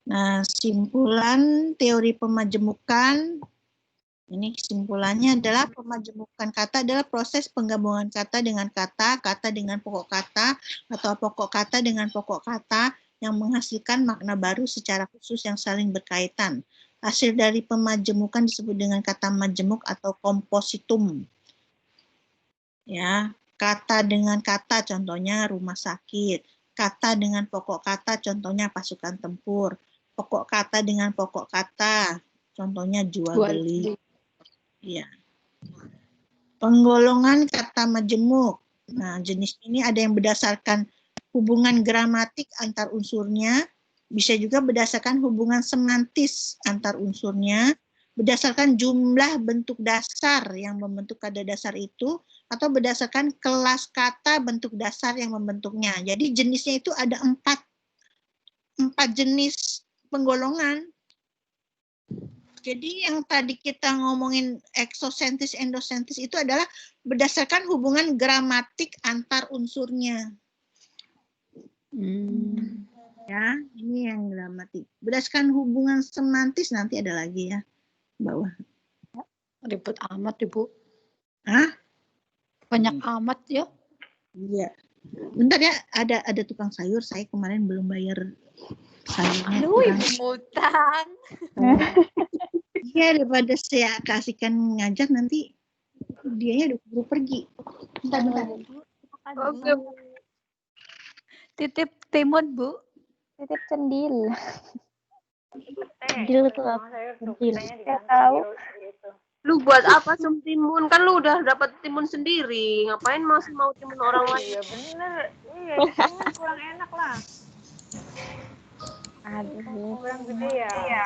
Speaker 1: Nah, simpulan teori pemajemukan, ini kesimpulannya adalah pemajemukan kata adalah proses penggabungan kata dengan kata, kata dengan pokok kata, atau pokok kata dengan pokok kata yang menghasilkan makna baru secara khusus yang saling berkaitan. Hasil dari pemajemukan disebut dengan kata majemuk atau kompositum. Ya, kata dengan kata contohnya rumah sakit, kata dengan pokok kata contohnya pasukan tempur, pokok kata dengan pokok kata contohnya jual beli. Ya. Penggolongan kata majemuk. Nah, jenis ini ada yang berdasarkan hubungan gramatik antar unsurnya, bisa juga berdasarkan hubungan semantis antar unsurnya, berdasarkan jumlah bentuk dasar yang membentuk kata dasar itu, atau berdasarkan kelas kata bentuk dasar yang membentuknya. Jadi jenisnya itu ada empat jenis penggolongan. Jadi yang tadi kita ngomongin eksosentris, endosentris itu adalah berdasarkan hubungan gramatik antar unsurnya. Ya, ini yang gramatik. Berdasarkan hubungan semantis nanti ada lagi ya, bawah.
Speaker 4: Ribet amat, Ibu.
Speaker 1: Hah?
Speaker 4: Banyak amat ya.
Speaker 1: Iya. Bentar ya, ada tukang sayur. Saya kemarin belum bayar sayurnya.
Speaker 4: Ngutang.
Speaker 1: Iya, daripada saya kasihkan ngajar nanti dianya udah keburu pergi. Bentar.
Speaker 4: Oke. Titip timun, Bu.
Speaker 5: Titip cendil.
Speaker 6: Cendil itu apa? Cendil.
Speaker 5: Nggak tahu.
Speaker 3: Lu buat apa timun? Kan lu udah dapat timun sendiri. Ngapain masih mau timun orang lain?
Speaker 2: Iya bener. Iya, timun kurang enak lah.
Speaker 5: Aduh.
Speaker 2: Kurang gede ya.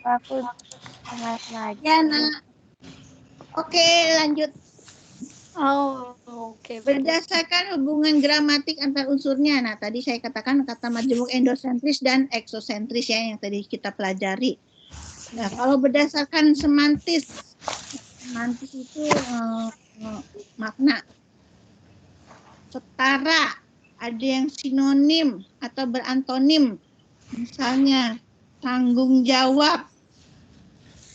Speaker 5: Aku live lagi.
Speaker 1: Ya, Nak. Oke, lanjut.
Speaker 4: Oh, oke.
Speaker 1: Berdasarkan hubungan gramatik antar unsurnya. Nah, tadi saya katakan kata majemuk endosentris dan eksosentris ya yang tadi kita pelajari. Nah, kalau berdasarkan semantis itu makna setara, ada yang sinonim atau berantonim. Misalnya tanggung jawab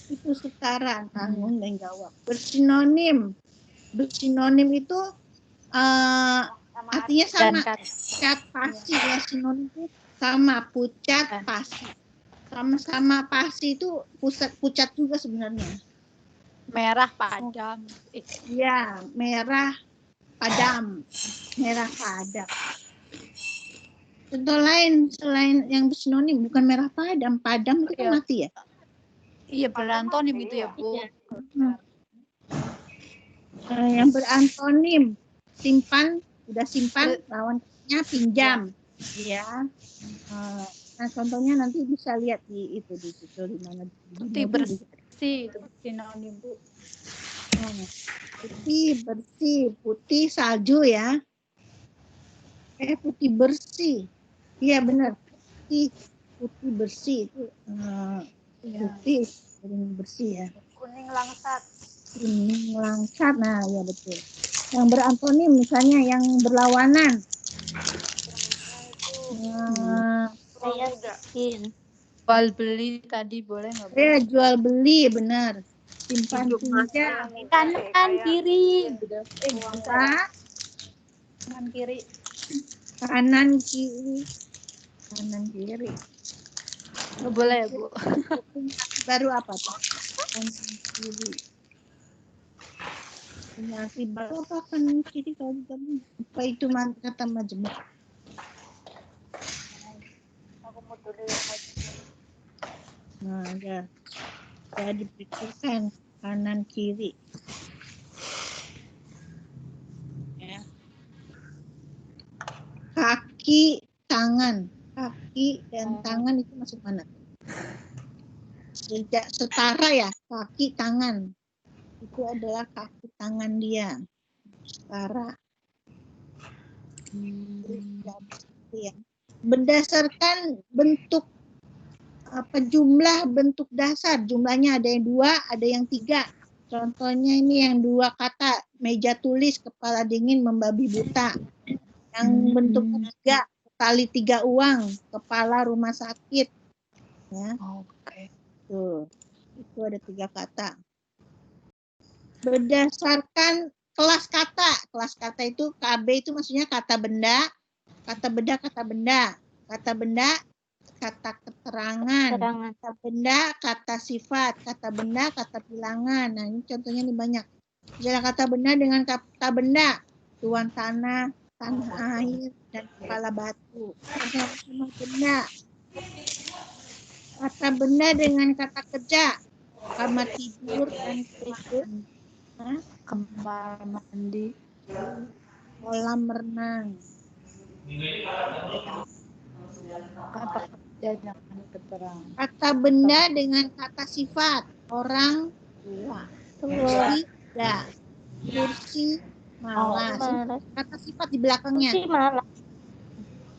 Speaker 1: itu setara, tanggung dan jawab. Bersinonim itu artinya sama. Pucat pasi ya, sinonim itu sama, pucat pasi. Sama-sama pasi itu pucat juga sebenarnya.
Speaker 4: Merah padam.
Speaker 1: Iya, merah padam. Merah padam. Contoh lain selain yang sinonim bukan merah padam. Padam itu kan mati ya?
Speaker 4: Iya, berantonim itu ya, Bu.
Speaker 1: Yang berantonim simpan, udah simpan, lawannya pinjam. Ya. Nah, contohnya nanti bisa lihat di situ di mana.
Speaker 4: Putih bersih itu sinonim, Bu.
Speaker 1: Putih bersih, putih salju ya. Putih bersih. Iya benar. Putih bersih itu putih bersih ya.
Speaker 2: Kuning langsat.
Speaker 1: Kuning langsat, nah ya betul. Yang berantonim misalnya yang berlawanan.
Speaker 6: Miskin.
Speaker 4: Jual beli tadi boleh nggak, Bu?
Speaker 1: Ya, jual beli, benar. Simpan
Speaker 3: Hidup
Speaker 1: pinjam.
Speaker 4: Kanan kiri gitu.
Speaker 1: Apa?
Speaker 4: Kanan kiri.
Speaker 1: Kanan kiri. Kanan kiri.
Speaker 4: Nggak boleh ya, Bu?
Speaker 1: Baru apa tuh? Kanan kiri. Punya arti baru apa kanan kiri kalau tadi? Apa itu kata majemuk?
Speaker 2: Aku mau tulis majemuk.
Speaker 1: Nah, ya. Ya dipikirkan kanan kiri. Ya. Kaki, tangan. Kaki dan tangan itu masuk mana? Tidak setara ya, kaki, tangan. Itu adalah kaki tangan dia. Setara. Ya. Berdasarkan bentuk jumlah bentuk dasar, jumlahnya ada yang 2, ada yang 3. Contohnya ini yang 2 kata, meja tulis, kepala dingin, membabi buta. Yang bentuknya 3, kali 3 uang, kepala rumah sakit. Ya.
Speaker 4: Oke.
Speaker 1: Tuh, itu ada 3 kata. Berdasarkan kelas kata itu KB itu maksudnya kata benda, kata benda, kata benda, kata keterangan, kata benda, kata sifat, kata benda, kata bilangan. Nah ini contohnya ini banyak. Misalnya kata benda dengan kata benda, tuan tanah, tanah air, dan kepala batu. Sama benda. Kata benda dengan kata kerja, kamar tidur dan
Speaker 4: Kamar mandi.
Speaker 1: kolam renang.
Speaker 4: Kata kerja jangan keterangan.
Speaker 1: Kata benda dengan kata sifat, orang tua, kursi malas. Kata sifat di belakangnya.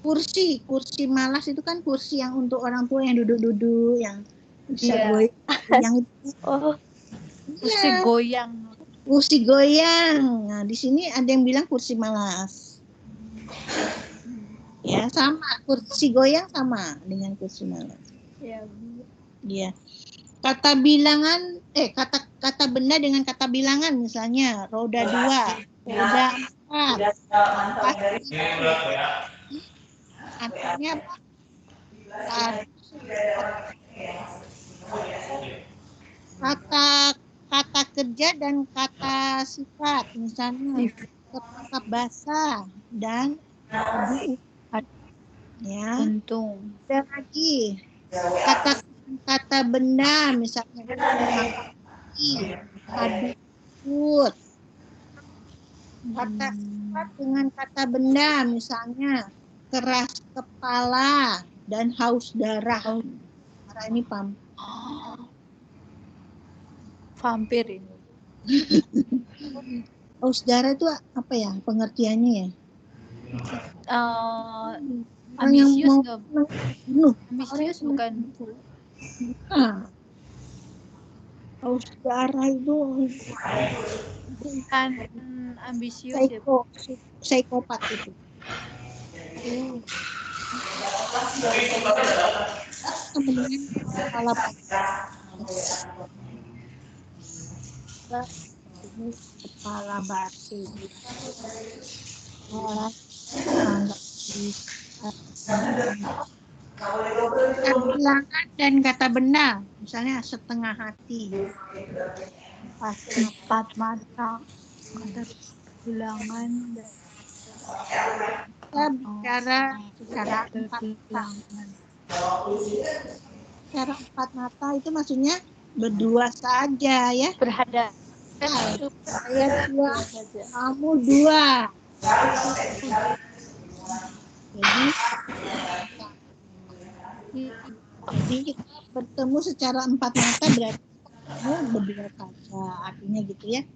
Speaker 1: Kursi malas itu kan kursi yang untuk orang tua yang duduk-duduk, yang bisa goyang itu.
Speaker 4: Kursi goyang.
Speaker 1: Kursi goyang. Nah, di sini ada yang bilang kursi malas. Ya, sama. Kursi goyang sama dengan kursi malas.
Speaker 4: Ya,
Speaker 1: Iya. Kata bilangan, kata benda dengan kata bilangan, misalnya roda 2, roda 4. Artinya apa? Kata kerja dan kata sifat, misalnya tertangkap basah dan ya.
Speaker 4: Untung.
Speaker 1: Ada lagi kata benda, misalnya adukut. Kata sifat dengan kata benda, misalnya keras kepala dan haus darah. Karena ini
Speaker 4: Vampir ini.
Speaker 1: Haus darah itu apa ya pengertiannya ya?
Speaker 4: Ambisius
Speaker 1: yang
Speaker 4: nggak?
Speaker 1: bunuh.
Speaker 4: Ambisius bukan.
Speaker 1: Haus darah itu
Speaker 4: Bukan ambisius ya.
Speaker 1: Psikopat itu. Kemudian kepala batu. Kata bilangan dan kata benda, misalnya setengah hati,
Speaker 4: 4 mata, kata bilangan dan
Speaker 1: kita bicara secara empat mata itu maksudnya berdua saja ya.
Speaker 4: berhadap.
Speaker 1: Saya 2, kamu 2. Jadi kita bertemu secara 4 mata berarti kamu berdua saja, artinya gitu ya.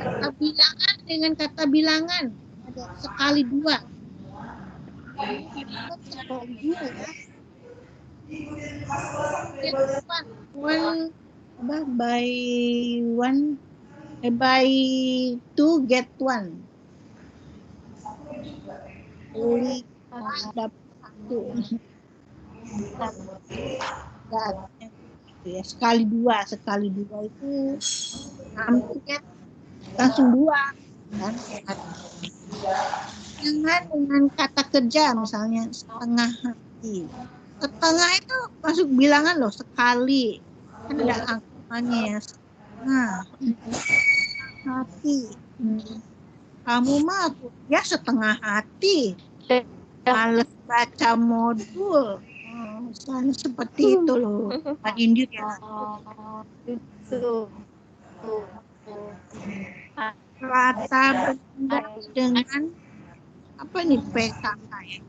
Speaker 1: Kata bilangan dengan kata bilangan ada sekali 2. Sekali 2 ya. By 2 get 1. beli dapat satu. Gitu ya, sekali dua itu hampir ya, langsung dua kan. Jangan dengan kata kerja misalnya setengah hati. Setengah itu masuk bilangan loh, sekali kan ada angkanya ya, setengah hati. Kamu mah ya setengah hati, males baca modul. Misalnya seperti itu loh, Pak Indir ya.
Speaker 4: Itu.
Speaker 1: Kata benda dengan apa nih PKK ya?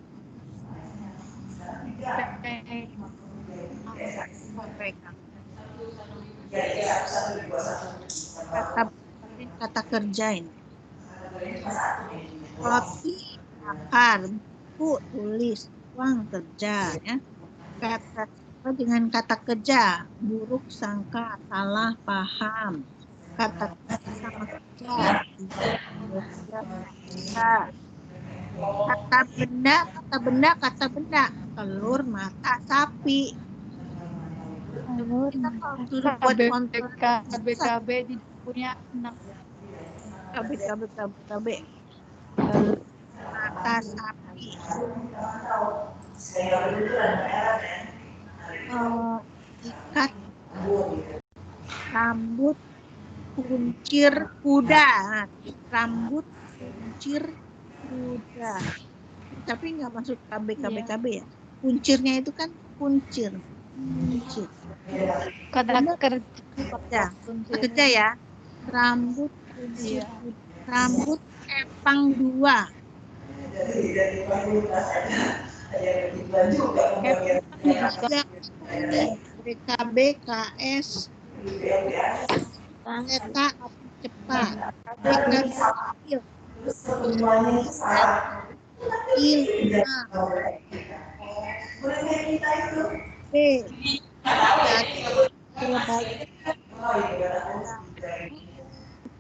Speaker 1: Kata kerja ini. Roti bakar, buku tulis, uang kerja ya. Kata dengan kata kerja, buruk sangka, salah paham. Kata sama kerja, kata benda, telur mata sapi. Kita kalau suruh buat kontrol
Speaker 4: KBKB punya 6
Speaker 1: KB mata sapi. Ikat rambut kuncir kuda. Rambut kuncir kuda. Tapi nggak masuk KB ya. Kuncirnya itu kan kuncir.
Speaker 4: kata
Speaker 1: kerja ya. Rambut kuncir kuda. Rambut kepang dua. BKB, KS, kereta api cepat, BKB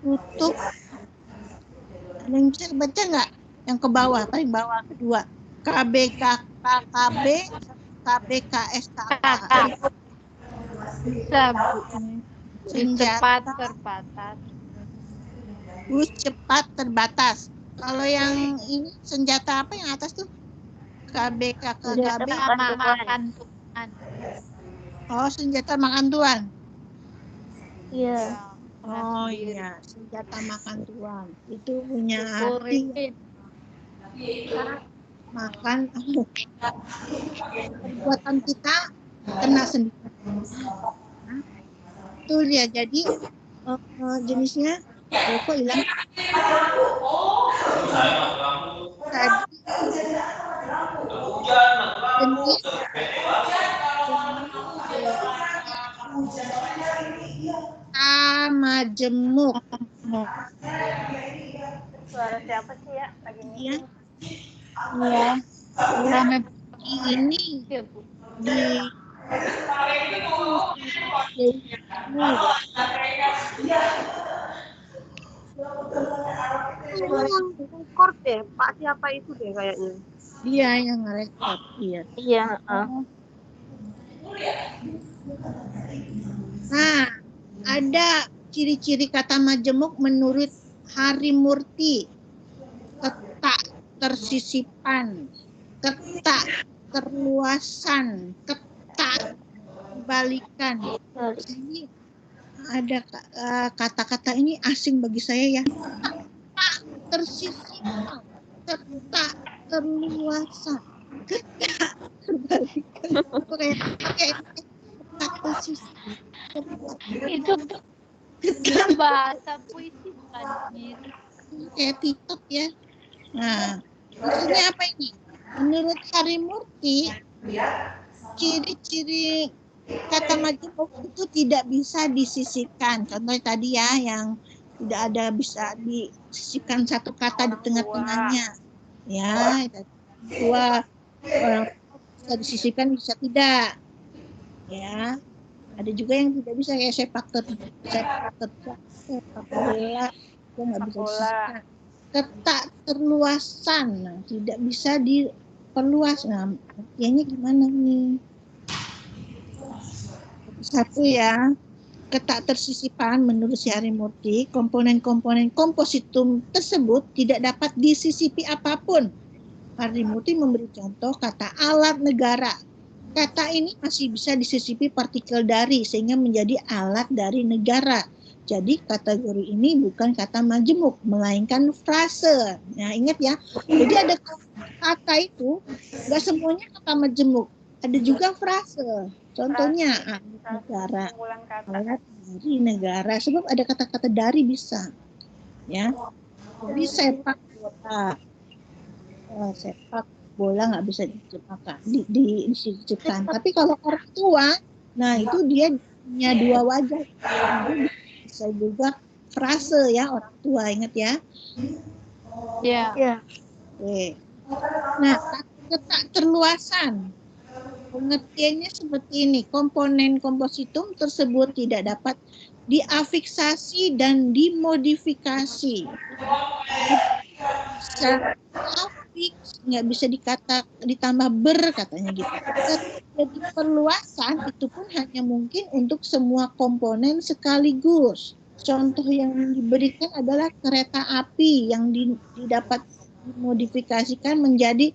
Speaker 1: tutup. Ada yang bisa baca nggak? Yang ke bawah, paling bawah kedua. KBKB, KBKS,
Speaker 4: bisa Bu. Cepat terbatas.
Speaker 1: Bus cepat terbatas. Kalau yang ini senjata apa yang atas tuh? KBKKB.
Speaker 4: Makan tuan.
Speaker 1: Oh, senjata makan tuan.
Speaker 5: Iya.
Speaker 1: Oh iya, senjata makan tuan. Itu punya arti makan perbuatan kita kena sendiri. Itu dia. Jadi jenisnya kok hilang? Jenis majemuk.
Speaker 2: Suara siapa sih ya lagi
Speaker 1: Iya.
Speaker 5: Iya.
Speaker 4: Rame
Speaker 1: Ini
Speaker 4: ya Bu.
Speaker 1: di
Speaker 3: Ini yang record deh, Pak siapa itu deh kayaknya.
Speaker 1: dia yang ngerekod. Iya.
Speaker 6: Iya.
Speaker 1: Nah, ada ciri-ciri kata majemuk menurut Harimurti. Ketak tersisipan, ketak terluasan, ketak balikan. Ini ada kata-kata ini asing bagi saya ya. Ketak tersisipan, ketak terluasan, ketak terbalikan. Pakai ketak tersisipan.
Speaker 4: Itu bahasa puisi bukan
Speaker 1: Kayak TikTok ya. Nah, maksudnya apa ini? Menurut Harimurti, ciri-ciri kata majemuk itu tidak bisa disisipkan. Contoh tadi ya, yang tidak ada bisa disisipkan satu kata di tengah-tengahnya. Ya, dua orang bisa disisipkan, bisa tidak. Ya, ada juga yang tidak bisa kayak sepak bola, itu nggak bisa disisipkan. ketakterluasan. Nah, tidak bisa diperluas. Nah, artinya gimana nih? Satu ya, ketaktersisipan menurut si Harimurti, komponen-komponen kompositum tersebut tidak dapat disisipi apapun. Harimurti memberi contoh kata alat negara. Kata ini masih bisa disisipi partikel dari sehingga menjadi alat dari negara. Jadi kategori ini bukan kata majemuk, melainkan frase. Nah, ingat ya. Jadi ada kata itu nggak semuanya kata majemuk. Ada juga frase. Contohnya alat negara,
Speaker 2: Pengumpulan kata.
Speaker 1: alat dari negara. Sebab ada kata-kata dari bisa. Ya. Jadi sepak bola. Sepak bola nggak bisa diciptakan. Tapi kalau orang tua, nah itu dia punya dua wajah. Itu bisa juga frase ya orang tua, ingat ya.
Speaker 4: Ya.
Speaker 3: Ya.
Speaker 1: Oke. Nah, ketakterluasan. Pengertiannya seperti ini. Komponen kompositum tersebut tidak dapat diafiksasi dan dimodifikasi. Nggak bisa ditambah katanya gitu. Jadi perluasan itu pun hanya mungkin untuk semua komponen sekaligus. Contoh yang diberikan adalah kereta api yang didapat dimodifikasikan menjadi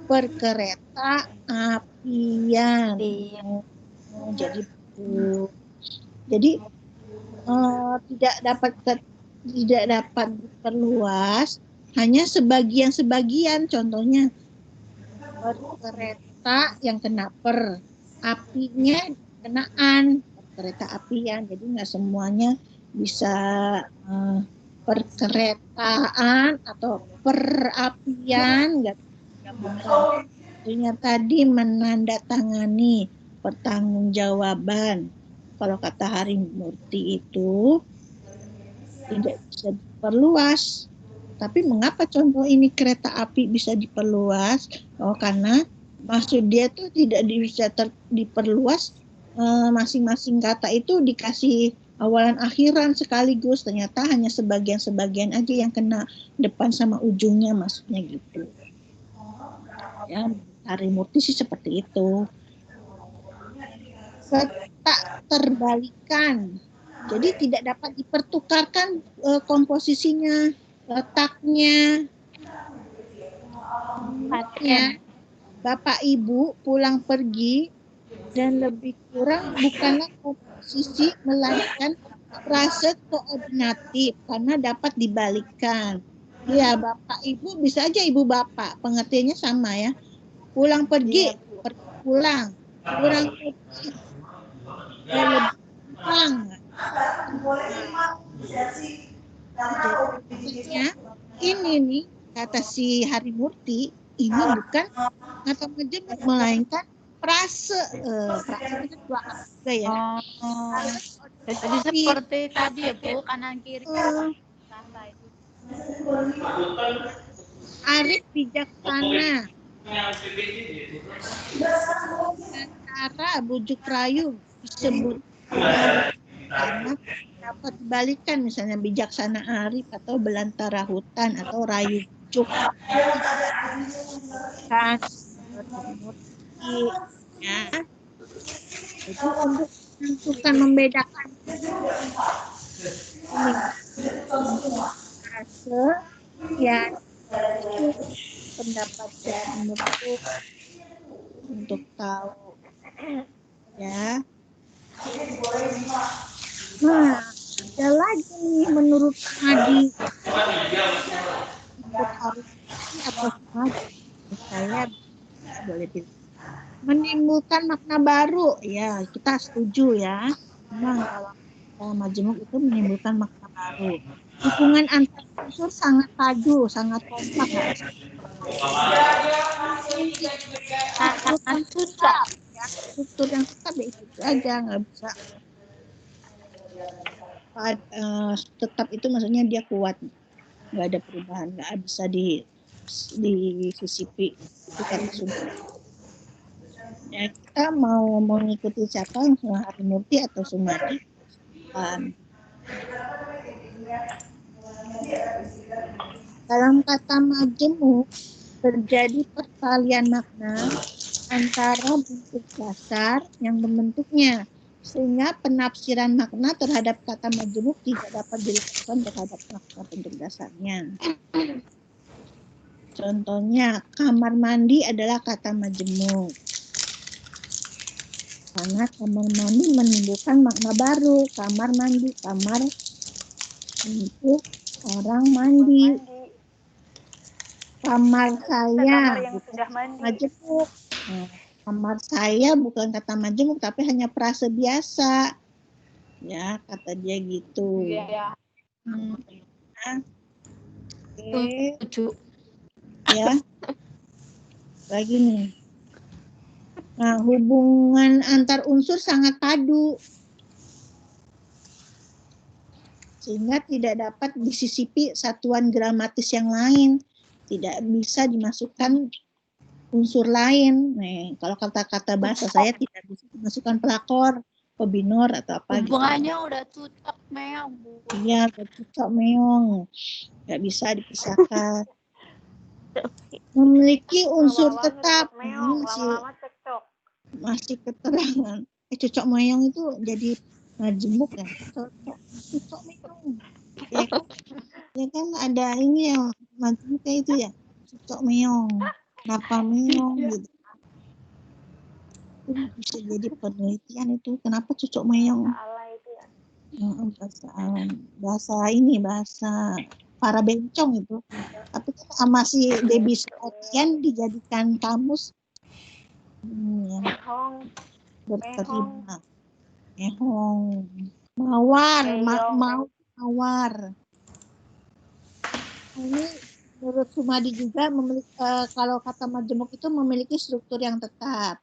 Speaker 1: perkereta apian. Jadi tidak dapat diperluas, hanya sebagian-sebagian. Contohnya kereta yang kena per, apinya kenaan kereta apian. Jadi nggak semuanya bisa perkeretaan atau perapian, nggak digabungkan. Contohnya tadi menandatangani pertanggungjawaban. Kalau kata Harimurti itu tidak bisa diperluas. Tapi mengapa contoh ini kereta api bisa diperluas? Oh, karena maksud dia tuh tidak bisa diperluas, masing-masing kata itu dikasih awalan akhiran sekaligus. Ternyata hanya sebagian-sebagian aja yang kena depan sama ujungnya, maksudnya gitu. Ya, Harimurti sih seperti itu. Ketakterbalikan. Jadi tidak dapat dipertukarkan komposisinya, letaknya. Ya, Bapak Ibu pulang pergi dan lebih kurang bukanlah komposisi melainkan frase koordinatif karena dapat dibalikkan. Ya, Bapak Ibu bisa aja Ibu Bapak, pengertiannya sama ya. Pulang pergi, pulang pergi, pulang. Jadi ini nih kata si Harimurti, ini bukan kata majemuk melainkan frase. Frase itu dua juga ya.
Speaker 4: Jadi seperti tadi ya Bu, kanan kiri kata itu.
Speaker 1: Arif bijaksana. Antara bujuk rayu disebut karena dapat dibalikan, misalnya bijaksana Arif atau belantara hutan atau rayu bujuk. Kan ya. Itu untuk menentukan membedakan frase ya, itu pendapat dari untuk tahu ya. Nah, ada lagi nih menurut Adi ikut Harimurti atau saya boleh pilih. Menimbulkan makna baru, ya kita setuju ya. Memang kalau majemuk itu menimbulkan makna baru. Hubungan antar unsur sangat padu, sangat kompak, nggak bisa. Struktur yang tetap itu aja, nggak bisa. Tetap itu maksudnya dia kuat, nggak ada perubahan, nggak bisa disisipi. Ya, kita mau mengikuti siapa, Harimurti atau Sumadi? Dalam kata majemuk terjadi peralihan makna antara bentuk dasar yang membentuknya, sehingga penafsiran makna terhadap kata majemuk tidak dapat dilakukan terhadap makna bentuk dasarnya. Contohnya, kamar mandi adalah kata majemuk. Karena kamar mandi menimbulkan makna baru. Kamar mandi, kamar untuk orang mandi. Kamar saya
Speaker 2: Kamar yang
Speaker 1: bukan
Speaker 2: sudah
Speaker 1: kata
Speaker 2: mandi.
Speaker 1: majemuk. Nah, kamar saya bukan kata majemuk, tapi hanya frase biasa. Ya, kata dia gitu.
Speaker 4: Iya.
Speaker 1: Nah, oke.
Speaker 3: Setuju.
Speaker 1: Ya. Lagi nih. Nah, hubungan antar unsur sangat padu. Sehingga tidak dapat disisipi satuan gramatis yang lain. Tidak bisa dimasukkan unsur lain. Nih, kalau kata-kata bahasa saya tidak bisa dimasukkan pelakor, pebinor, atau apa gitu.
Speaker 4: Hubungannya udah cocok meong, Bu.
Speaker 1: Iya, cocok meong. Nggak bisa dipisahkan. Memiliki unsur tetap.
Speaker 2: Meong,
Speaker 1: Ini
Speaker 2: lama-lama cekcok.
Speaker 1: masih keterangan. Cocok meong itu jadi majemuk ya. Cocok meong. Ya kan ada ini ya, majemuk kayak itu ya. Cocok meong. Kenapa meong gitu. Itu bisa jadi penelitian itu. Kenapa cocok meong?
Speaker 2: Salah itu ya.
Speaker 1: Bahasa ini, bahasa para bencong itu. Tapi kan sama si Debbie Scottian dijadikan kamus
Speaker 2: Mehong,
Speaker 1: berterima. Mehong. Mawar, mawar. Ini menurut Sumadi juga memiliki, kalau kata majemuk itu memiliki struktur yang tetap.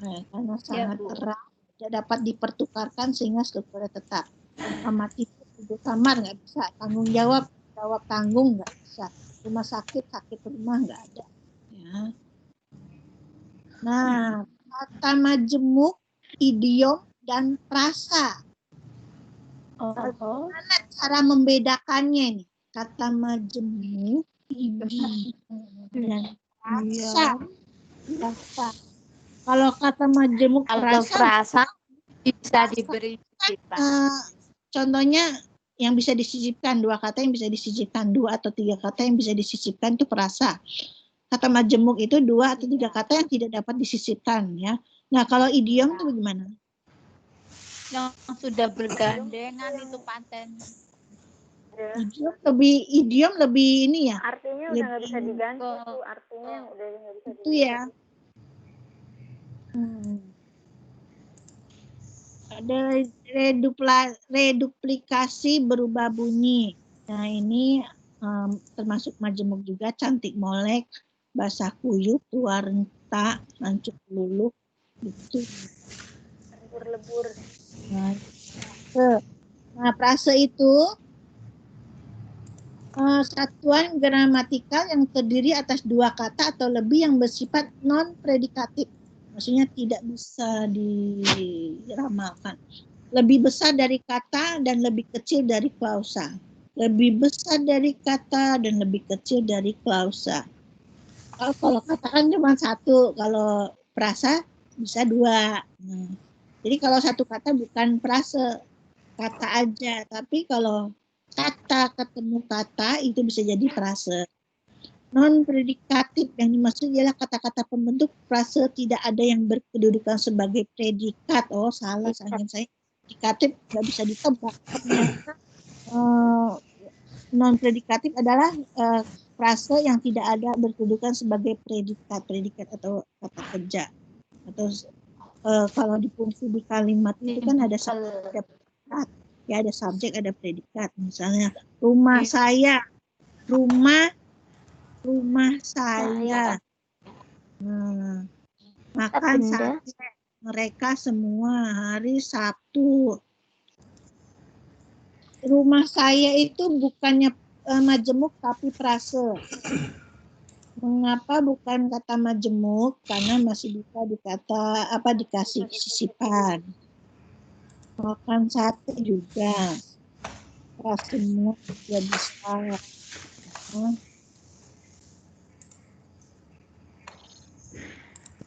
Speaker 1: Karena sangat erat, tidak dapat dipertukarkan sehingga strukturnya tetap. Kamar tidur, tidur kamar nggak bisa. Tanggung jawab, jawab tanggung nggak bisa. Rumah sakit, sakit rumah nggak ada. Ya. Nah, kata majemuk, idiom, dan frasa. Bagaimana cara membedakannya nih? Kata majemuk, idiom, dan frasa. Kalau kata majemuk, frasa
Speaker 4: bisa diberi
Speaker 1: contohnya yang bisa disisipkan, dua kata yang bisa disisipkan, dua atau tiga kata yang bisa disisipkan itu frasa. Kata majemuk itu dua atau tiga kata yang tidak dapat disisipkan ya. Nah, kalau idiom itu bagaimana?
Speaker 4: Yang sudah bergandengan itu paten.
Speaker 1: Idiom lebih ini ya.
Speaker 2: Artinya udah nggak bisa diganti tuh, artinya udah nggak bisa
Speaker 1: itu ya. Ada reduplikasi berubah bunyi. Nah, ini termasuk majemuk juga. Cantik molek, basah kuyup, tua renta, lancuk luluh, itu.
Speaker 2: Lebur.
Speaker 1: Nah, frase itu satuan gramatikal yang terdiri atas dua kata atau lebih yang bersifat non-predikatif. Maksudnya tidak bisa diramalkan. Lebih besar dari kata dan lebih kecil dari klausa. Lebih besar dari kata dan lebih kecil dari klausa. Kalau kata kan cuma satu, kalau frasa bisa dua. Jadi kalau satu kata bukan frase, kata aja. Tapi kalau kata ketemu kata itu bisa jadi frase. Non-predikatif yang dimaksud ialah kata-kata pembentuk frase tidak ada yang berkedudukan sebagai predikat. Oh, salah, sayang saya. Predikatif nggak bisa ditebak. Non-predikatif adalah frase yang tidak ada berkedudukan sebagai predikat atau kata kerja. Atau kalau di fungsi di kalimat itu kan ada subjek, ada predikat. Ya, ada subjek, ada predikat. Misalnya rumah saya, rumah saya. Makan sate mereka semua hari Sabtu. Rumah saya itu bukannya majemuk tapi frase. Mengapa bukan kata majemuk? Karena masih bisa dikasih sisipan. Makan sate juga. Semua juga bisa.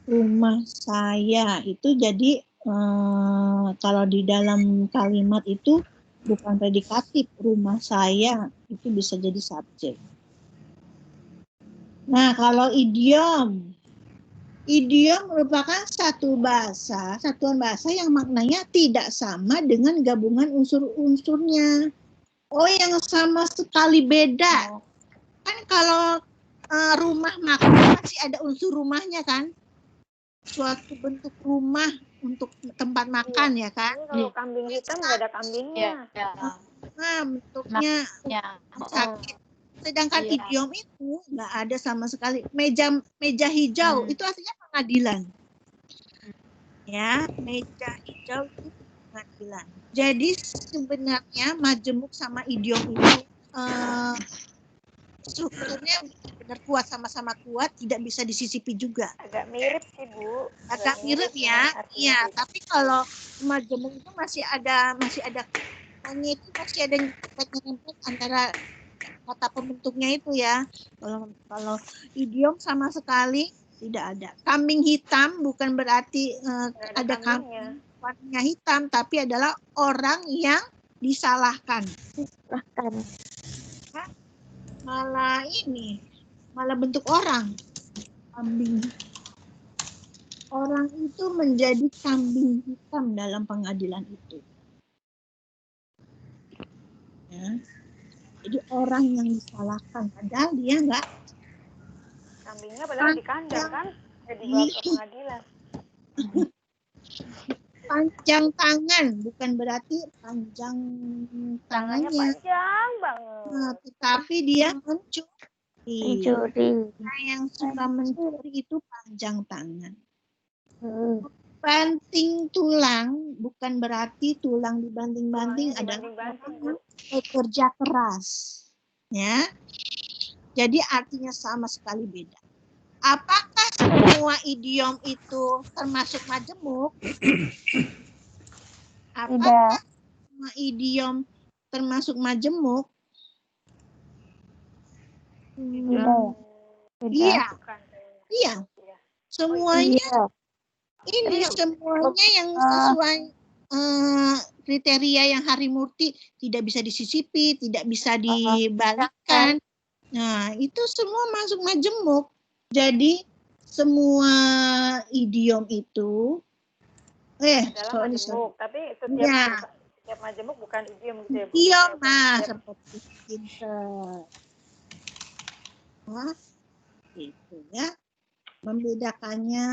Speaker 1: Rumah saya itu jadi kalau di dalam kalimat itu bukan predikatif, rumah saya itu bisa jadi subjek. Nah, kalau idiom merupakan satuan bahasa yang maknanya tidak sama dengan gabungan unsur-unsurnya. Oh, yang sama sekali beda. Kan kalau rumah makan masih ada unsur rumahnya kan? Suatu bentuk rumah untuk tempat makan ya kan?
Speaker 2: Ini kalau kambing hitam nggak ada kambingnya.
Speaker 1: Nah, bentuknya sakit. Sedangkan
Speaker 4: Iya.
Speaker 1: idiom itu nggak ada sama sekali. Meja hijau itu artinya pengadilan. Ya, meja hijau itu pengadilan. Jadi sebenarnya majemuk sama idiom itu strukturnya benar kuat, sama-sama kuat, tidak bisa disisipi juga.
Speaker 2: Agak mirip sih Bu.
Speaker 1: Agak mirip ya. Iya, tapi kalau majemuk itu masih ada hanya itu masih ada nyempet antara kata pembentuknya itu ya. Kalau idiom sama sekali tidak ada. Kambing hitam bukan berarti ada kambing warnanya hitam, tapi adalah orang yang disalahkan. Malah bentuk orang. Kambing. Orang itu menjadi kambing hitam dalam pengadilan itu. Ya. Jadi orang yang disalahkan, padahal dia enggak.
Speaker 2: Kambingnya padahal di kandang kan, dibawa ke pengadilan.
Speaker 1: Panjang tangan bukan berarti panjang tangannya
Speaker 2: panjang banget.
Speaker 1: Nah, tetapi dia mencuri. Nah, yang suka mencuri itu panjang tangan. Banting tulang bukan berarti tulang dibanting-banting, adalah kerja keras. Ya. Jadi artinya sama sekali beda. Apakah semua idiom itu termasuk majemuk? Apakah semua idiom termasuk majemuk? Iya. Iya. Semuanya ini semuanya yang sesuai kriteria yang Harimurti tidak bisa disisipi, tidak bisa dibalikkan. Nah, itu semua masuk majemuk. Jadi semua idiom itu
Speaker 2: adalah majemuk, tapi setiap majemuk bukan idiom gitu ya, Bu.
Speaker 1: Idiom, seperti pinter. Nah, itu ya. Membedakannya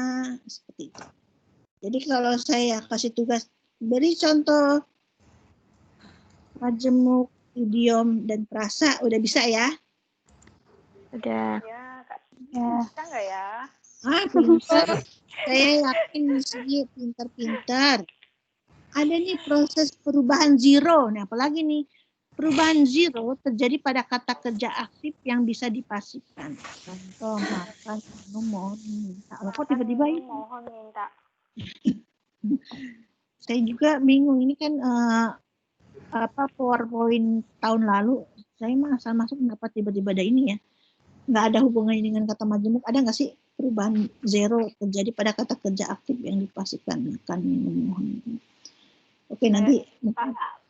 Speaker 1: seperti itu. Jadi kalau saya kasih tugas beri contoh majemuk, idiom dan frasa, udah bisa ya?
Speaker 5: Udah.
Speaker 2: Ya, bisa nggak ya?
Speaker 1: Pinter. Saya yakin sih pinter-pinter. Ada nih proses perubahan zero. Nah, apalagi nih perubahan zero terjadi pada kata kerja aktif yang bisa dipasifkan. Contoh makan, mohon minta. Kok tiba-tiba ini?
Speaker 2: Mohon minta.
Speaker 1: Saya juga bingung. Ini kan PowerPoint tahun lalu. Saya masuk kenapa tiba-tiba ada ini ya? Nggak ada hubungannya dengan kata majemuk. Ada nggak sih perubahan zero terjadi pada kata kerja aktif yang dipasifkan? Makan, minum, mohon. Oke, nanti.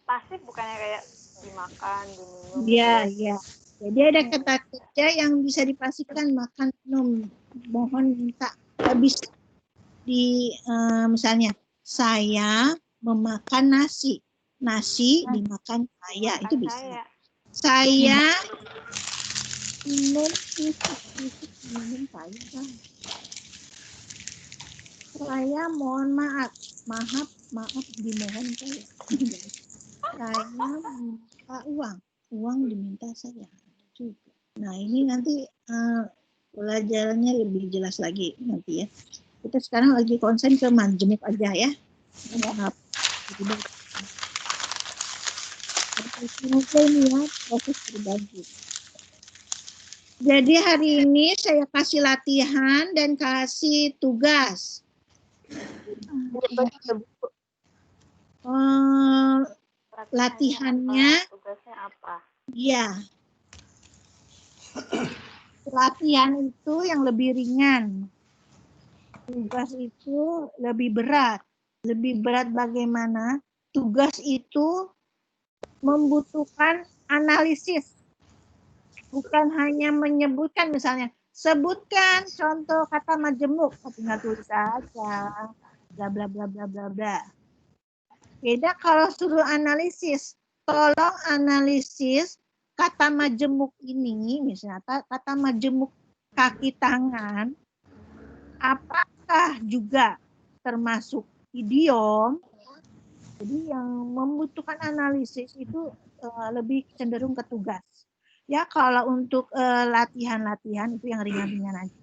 Speaker 2: Pasif bukannya kayak dimakan, diminum.
Speaker 1: Iya. Jadi ada kata kerja yang bisa dipasifkan, makan, minum, mohon, minta. Habis misalnya, saya memakan nasi. Nasi dimakan saya, itu bisa. Saya minum saya mohon maaf dimohon saya minta uang diminta saya juga. Nah ini nanti pelajarannya lebih jelas lagi nanti ya. Kita sekarang lagi konsen ke majemuk aja ya. Maaf. Ini ya proses berbagi. Jadi hari ini saya kasih latihan dan kasih tugas. Latihannya
Speaker 2: tugasnya apa?
Speaker 1: Ya. latihan itu yang lebih ringan. Tugas itu lebih berat. Lebih berat bagaimana? Tugas itu membutuhkan analisis. Bukan hanya menyebutkan misalnya, sebutkan contoh kata majemuk. Tinggal tulis saja. Bla bla bla bla bla bla. Beda kalau suruh analisis. Tolong analisis kata majemuk ini, misalnya kata majemuk kaki tangan, apakah juga termasuk idiom? Jadi yang membutuhkan analisis itu lebih cenderung ke tugas. Ya kalau untuk latihan-latihan itu yang ringan-ringan aja.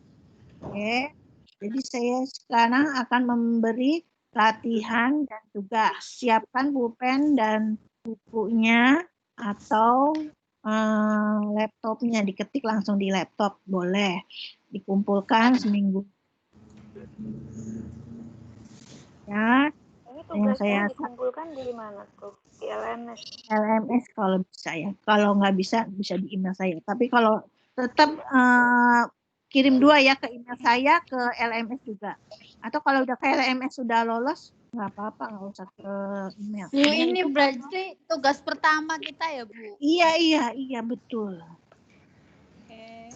Speaker 1: Oke. Jadi saya sekarang akan memberi latihan dan tugas. Siapkan pulpen dan bukunya atau laptopnya, diketik langsung di laptop boleh. Dikumpulkan seminggu. Ya.
Speaker 2: Ini
Speaker 1: Yang
Speaker 2: tugasnya
Speaker 1: saya
Speaker 2: dikumpulkan di mana tuh? Di LMS.
Speaker 1: LMS kalau bisa ya. Kalau nggak bisa di email saya. Tapi kalau tetap kirim 2 ya, ke email saya, ke LMS juga. Atau kalau udah ke LMS sudah lolos, nggak apa-apa, nggak usah ke email.
Speaker 4: Bu, ini berarti tugas pertama kita ya, Bu?
Speaker 1: Iya, betul.
Speaker 4: Oke.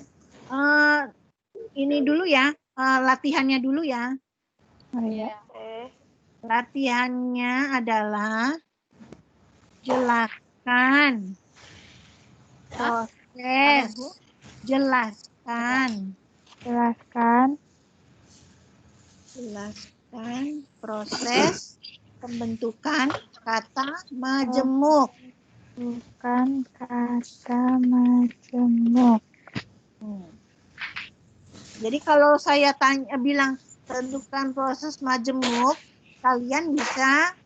Speaker 1: Ini dulu ya, latihannya dulu ya.
Speaker 4: Iya.
Speaker 1: Latihannya adalah jelaskan proses, jelaskan proses pembentukan kata majemuk.
Speaker 5: Bukan kata majemuk.
Speaker 1: Jadi kalau saya bilang tentukan proses majemuk, kalian bisa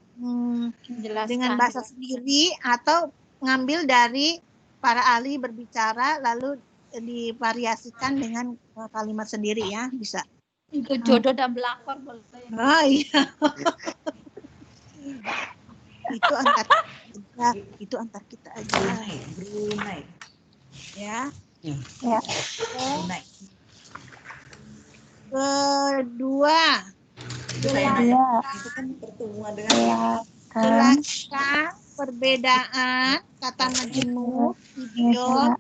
Speaker 1: dengan bahasa sendiri atau ngambil dari para ahli berbicara lalu divariasikan dengan kalimat sendiri ya, bisa.
Speaker 4: Itu jodoh dan belakor boleh.
Speaker 1: Oh iya. itu antar kita aja.
Speaker 7: Brunei.
Speaker 1: Ya.
Speaker 5: Ya.
Speaker 7: Brunei.
Speaker 1: Kedua,
Speaker 7: Itu kan pertemuan dengan
Speaker 1: jelaskan perbedaan kata majemuk, idiom,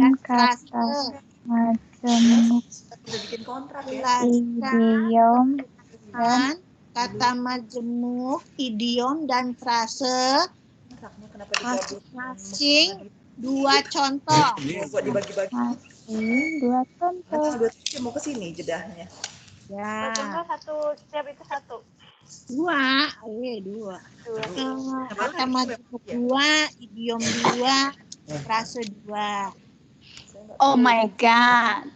Speaker 1: dan frase.
Speaker 5: Majemuk,
Speaker 7: udah bikin kontrak ya.
Speaker 5: idiom,
Speaker 1: dan kata majemuk, idiom, dan frase masing-masing 2 contoh.
Speaker 7: Kok dibagi-bagi?
Speaker 5: masing 2 contoh.
Speaker 7: Nanti mau ke sini jedahnya.
Speaker 1: Ya.
Speaker 2: Contoh satu, setiap itu satu.
Speaker 1: 2. Kata majemuk 2, idiom 2, frase 2.
Speaker 4: Oh my God.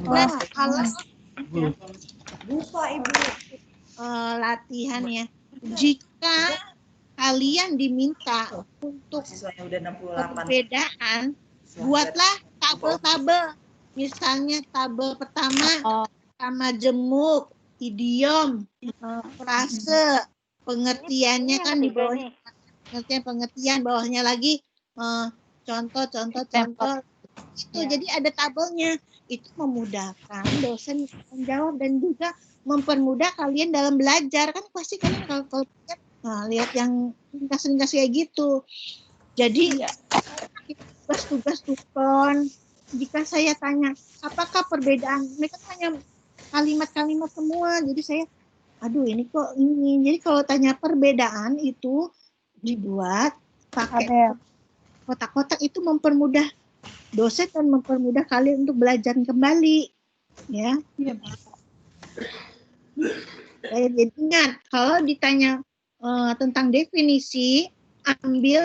Speaker 1: Nah, kalau
Speaker 7: Lupa Ibu.
Speaker 1: latihan ya. Jika kalian diminta untuk
Speaker 7: Siswanya udah 68.
Speaker 1: perbedaan, buatlah tabel-tabel. Misalnya tabel pertama, sama jemuk, idiom, frase, pengertiannya kan di bawahnya. Pengertian bawahnya lagi contoh. Itu jadi ada tabelnya. Itu memudahkan dosen menjawab dan juga mempermudah kalian dalam belajar. Kan pasti kalian kalau lihat yang ringkas-ringkas kayak gitu. Jadi tugas tuton. Jika saya tanya apakah perbedaan, mereka tanya kalimat-kalimat semua. Jadi saya, ini kok ini. Jadi kalau tanya perbedaan itu dibuat pakai kotak-kotak, itu mempermudah dosen dan mempermudah kalian untuk belajar kembali. Ya. Jadi ingat, kalau ditanya tentang definisi, ambil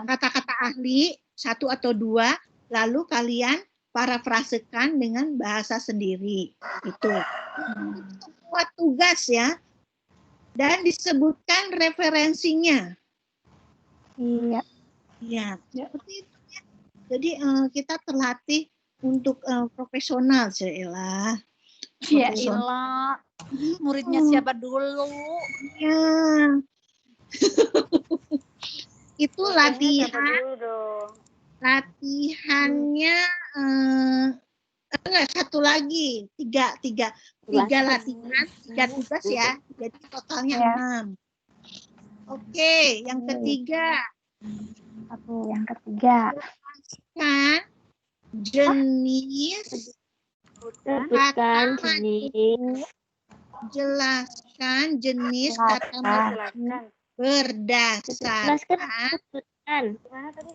Speaker 1: kata-kata ahli 1 atau 2, lalu kalian parafrasekan dengan bahasa sendiri. Itu buat tugas ya. Dan disebutkan referensinya.
Speaker 5: Iya.
Speaker 1: Ya, seperti itu ya. Jadi kita terlatih untuk profesional, Sheila.
Speaker 4: Ya ilah, muridnya siapa dulu?
Speaker 1: Ya. Itu latihan. latihannya enggak, satu lagi, tiga latihan, 3 tugas ya, jadi totalnya
Speaker 5: Ya.
Speaker 1: 6. Oke, yang ketiga,
Speaker 5: Yang ketiga.
Speaker 1: kan jenis
Speaker 6: Sebutkan jenis.
Speaker 1: jelaskan jenis kata
Speaker 2: Jelaskan.
Speaker 1: berdasarkan
Speaker 6: Sebutkan.
Speaker 2: Gimana tadi?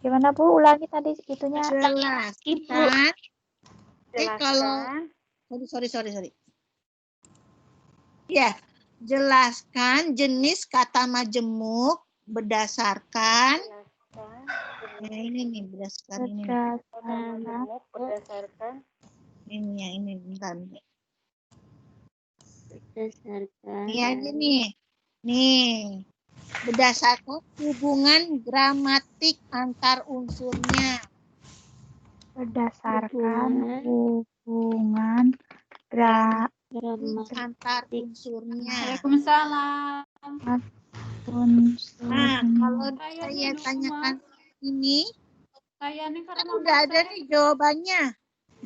Speaker 5: Gimana Bu? Ulangi tadi segitunya.
Speaker 1: jelaskan kalau
Speaker 2: Jelaskan.
Speaker 1: sorry. Ya, jelaskan jenis kata majemuk berdasarkan ini nih, berdasarkan ini.
Speaker 2: Kata majemuk berdasarkan
Speaker 1: Ini ya, ini bentar.
Speaker 6: Berdasarkan.
Speaker 1: Ya, ini nih. Berdasarkan hubungan gramatik antar unsurnya.
Speaker 5: Berdasarkan hubungan
Speaker 6: Gramatik.
Speaker 1: Antar unsurnya.
Speaker 4: Waalaikumsalam.
Speaker 5: unsur.
Speaker 1: Nah, kalau
Speaker 4: Saya
Speaker 1: saya
Speaker 4: dulu,
Speaker 1: tanyakan ini,
Speaker 4: Saya nih
Speaker 1: kan
Speaker 4: karena
Speaker 1: udah ada nih jawabannya.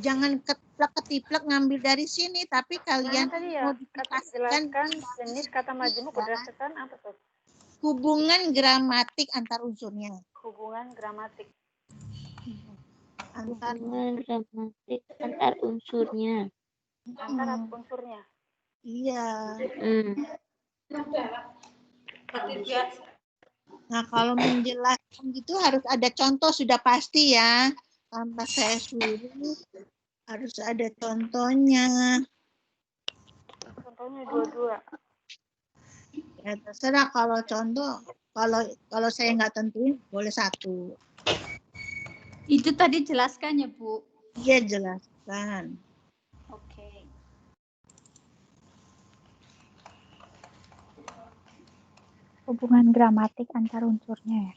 Speaker 1: Jangan ketiplek ngambil dari sini, tapi kalian
Speaker 2: tadi ya?
Speaker 1: modifikasikan
Speaker 2: Jelaskan jenis kata majemuk berdasarkan apa tuh?
Speaker 1: hubungan gramatik antar unsurnya.
Speaker 2: Hubungan gramatik.
Speaker 1: Antar
Speaker 6: Hubungan gramatik antar unsurnya.
Speaker 2: Antara unsurnya.
Speaker 1: iya. Nah, kalau menjelaskan gitu harus ada contoh, sudah pasti ya. Tanpa saya suruh harus ada contohnya.
Speaker 2: Contohnya 22.
Speaker 1: Ya terserah, kalau contoh, kalau saya nggak tentuin boleh 1.
Speaker 4: itu tadi jelaskan ya Bu.
Speaker 1: Iya, jelaskan.
Speaker 4: Oke.
Speaker 5: Hubungan gramatik antar unsurnya ya.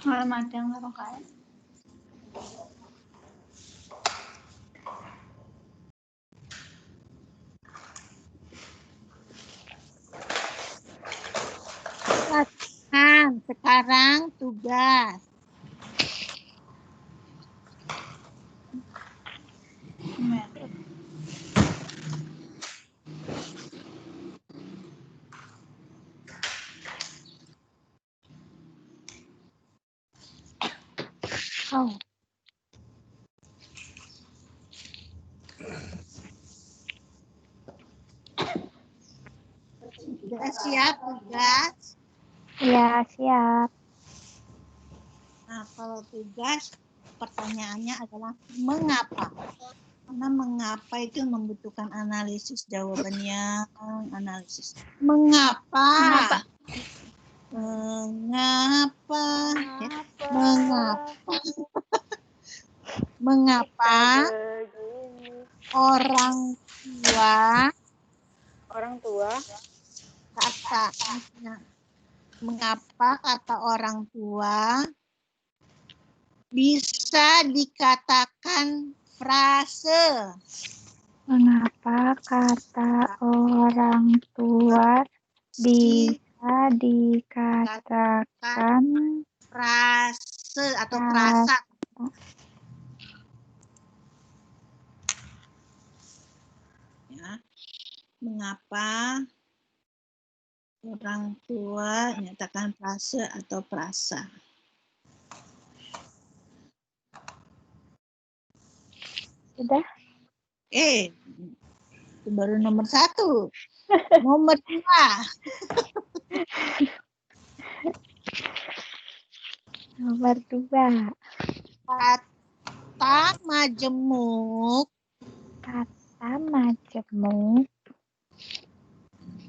Speaker 4: Malam ada yang larang kaya.
Speaker 1: Latihan, sekarang tugas.
Speaker 5: Oh,
Speaker 1: Sudah siap tugas?
Speaker 5: ya siap.
Speaker 1: Nah, kalau tugas pertanyaannya adalah mengapa? Karena mengapa itu membutuhkan analisis jawabannya, analisis. Mengapa? Mengapa? Ya, mengapa? Mengapa
Speaker 2: Begini.
Speaker 1: orang tua mengapa kata orang tua bisa dikatakan frase?
Speaker 5: Mengapa kata orang tua bisa dikatakan
Speaker 1: Frase atau frasa? Ya. Mengapa orang tua menyatakan frase atau frasa?
Speaker 5: Sudah?
Speaker 1: Itu baru nomor 1. Nomor 2.
Speaker 5: Nomor 2.
Speaker 1: Kata majemuk.
Speaker 5: Kata majemuk.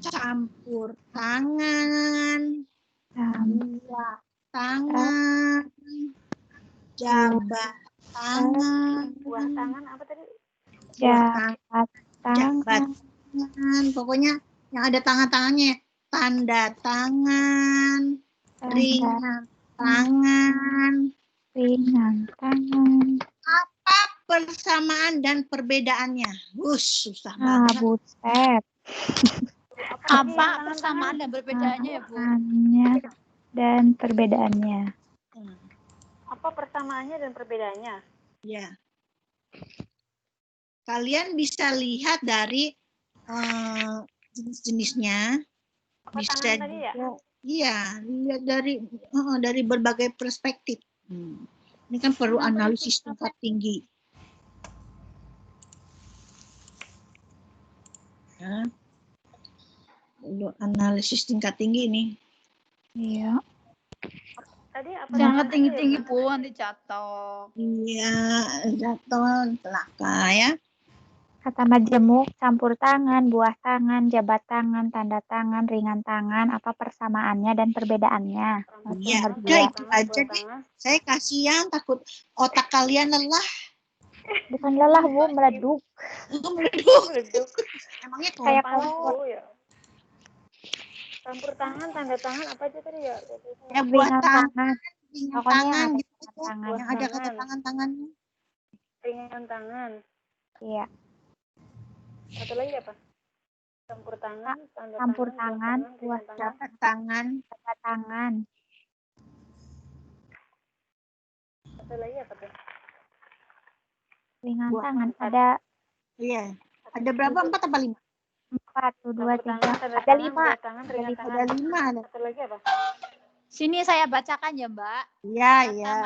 Speaker 1: Campur tangan. Buah tangan. Jabat tangan.
Speaker 2: Buah tangan apa tadi?
Speaker 5: Jabat tangan.
Speaker 1: Pokoknya yang ada tangan-tangannya. Tanda tangan. Ringan tangan.
Speaker 5: Ringan tangan.
Speaker 1: Apa persamaan dan perbedaannya? Susah banget.
Speaker 5: Buset.
Speaker 4: Apa persamaan dan perbedaannya ya, Bu?
Speaker 5: Persamaan dan perbedaannya.
Speaker 2: Apa persamaannya dan perbedaannya?
Speaker 1: Ya. Kalian bisa lihat dari jenis-jenisnya.
Speaker 2: Apa
Speaker 1: Bisa
Speaker 2: tangan tadi ya?
Speaker 1: juga, iya, lihat dari berbagai perspektif. Ini kan perlu analisis tingkat tinggi. Ya. Perlu analisis tingkat tinggi nih.
Speaker 5: Iya.
Speaker 2: Tadi apa
Speaker 4: Jangan
Speaker 2: tangan aja
Speaker 4: tinggi-tinggi,
Speaker 2: ya, Bu?
Speaker 4: Bu, nanti jatuh.
Speaker 1: Iya, jatuh celaka ya.
Speaker 5: Kata majemuk, campur tangan, buah tangan, jabat tangan, tanda tangan, ringan tangan, apa persamaannya dan perbedaannya? Oke,
Speaker 1: Iya,
Speaker 5: nomor
Speaker 1: udah
Speaker 5: 2.
Speaker 1: itu aja deh. Saya kasihan, takut otak kalian lelah.
Speaker 5: Bukan lelah, Bu, meleduk.
Speaker 2: Meleduk.
Speaker 1: Emangnya
Speaker 5: Kayak
Speaker 2: Panas,
Speaker 5: kompor.
Speaker 2: Bu, ya. Campur tangan, tanda tangan, apa aja tadi ya?
Speaker 1: ya buah
Speaker 5: Ringan
Speaker 1: tangan,
Speaker 5: tangan.
Speaker 1: ringan
Speaker 5: Pokoknya yang
Speaker 1: tangan
Speaker 5: ada
Speaker 1: gitu.
Speaker 5: tangan.
Speaker 1: Yang ada kata tangan-tangannya.
Speaker 2: Ringan tangan.
Speaker 5: Iya.
Speaker 2: Satu lagi apa? Campur tangan, tanda
Speaker 5: Campur
Speaker 2: tangan,
Speaker 5: tangan, buah
Speaker 2: ringan tangan.
Speaker 1: Jabat tangan.
Speaker 5: jabat tangan.
Speaker 2: Satu lagi apa tuh?
Speaker 5: Ringan
Speaker 1: Buah
Speaker 5: tangan.
Speaker 2: empat.
Speaker 5: Ada
Speaker 1: Iya. Ada berapa? 4 apa 5?
Speaker 5: 4, 2,
Speaker 2: Campur
Speaker 5: 3.
Speaker 2: tangan, tanda
Speaker 5: Ada
Speaker 2: tangan,
Speaker 5: 5.
Speaker 2: buah tangan, ringan
Speaker 5: lima.
Speaker 2: tangan.
Speaker 1: Ada 5 ada.
Speaker 2: Satu lagi apa?
Speaker 4: Sini saya bacakan ya, Mbak.
Speaker 1: Iya, iya.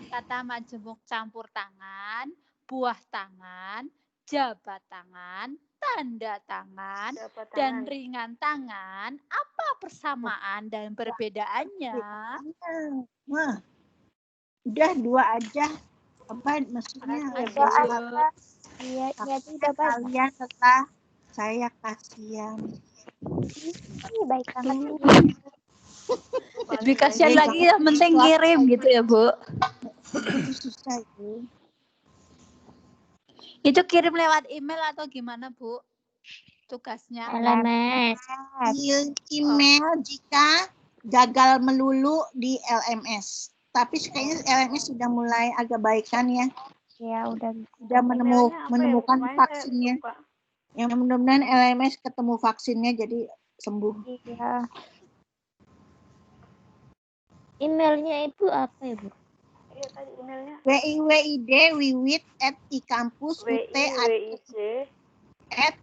Speaker 4: Kata majemuk campur tangan, buah tangan, jabat tangan, tanda tangan,
Speaker 2: Jabat
Speaker 4: dan
Speaker 2: tangan.
Speaker 4: ringan tangan. Apa persamaan dan perbedaannya?
Speaker 1: Wah. Udah 2 aja. Apa maksudnya?
Speaker 2: Makasih ya,
Speaker 5: Ada
Speaker 2: Bu.
Speaker 5: apa? Iya, iya tidak banyak.
Speaker 1: Kalian lelah. Saya kasihan.
Speaker 5: Ih, baik banget sih.
Speaker 4: Lebih kasihan lagi yang penting kirim gitu ya, Bu.
Speaker 1: Itu susah itu.
Speaker 4: Itu kirim lewat email atau gimana, Bu? Tugasnya.
Speaker 6: LMS.
Speaker 1: Email jika gagal melulu di LMS. Tapi kayaknya LMS sudah mulai agak baikan ya.
Speaker 5: Ya, udah.
Speaker 1: Sudah
Speaker 2: Emailnya apa ya?
Speaker 1: menemukan
Speaker 2: Kemarin saya
Speaker 1: vaksinnya.
Speaker 2: lupa.
Speaker 1: Yang mudah-mudahan LMS ketemu vaksinnya jadi sembuh.
Speaker 5: Iya.
Speaker 6: Emailnya Ibu apa ya, Bu?
Speaker 2: Iya tadi emailnya.
Speaker 1: WIWID wiwit at ikampus ut
Speaker 2: WIWIJ.
Speaker 1: at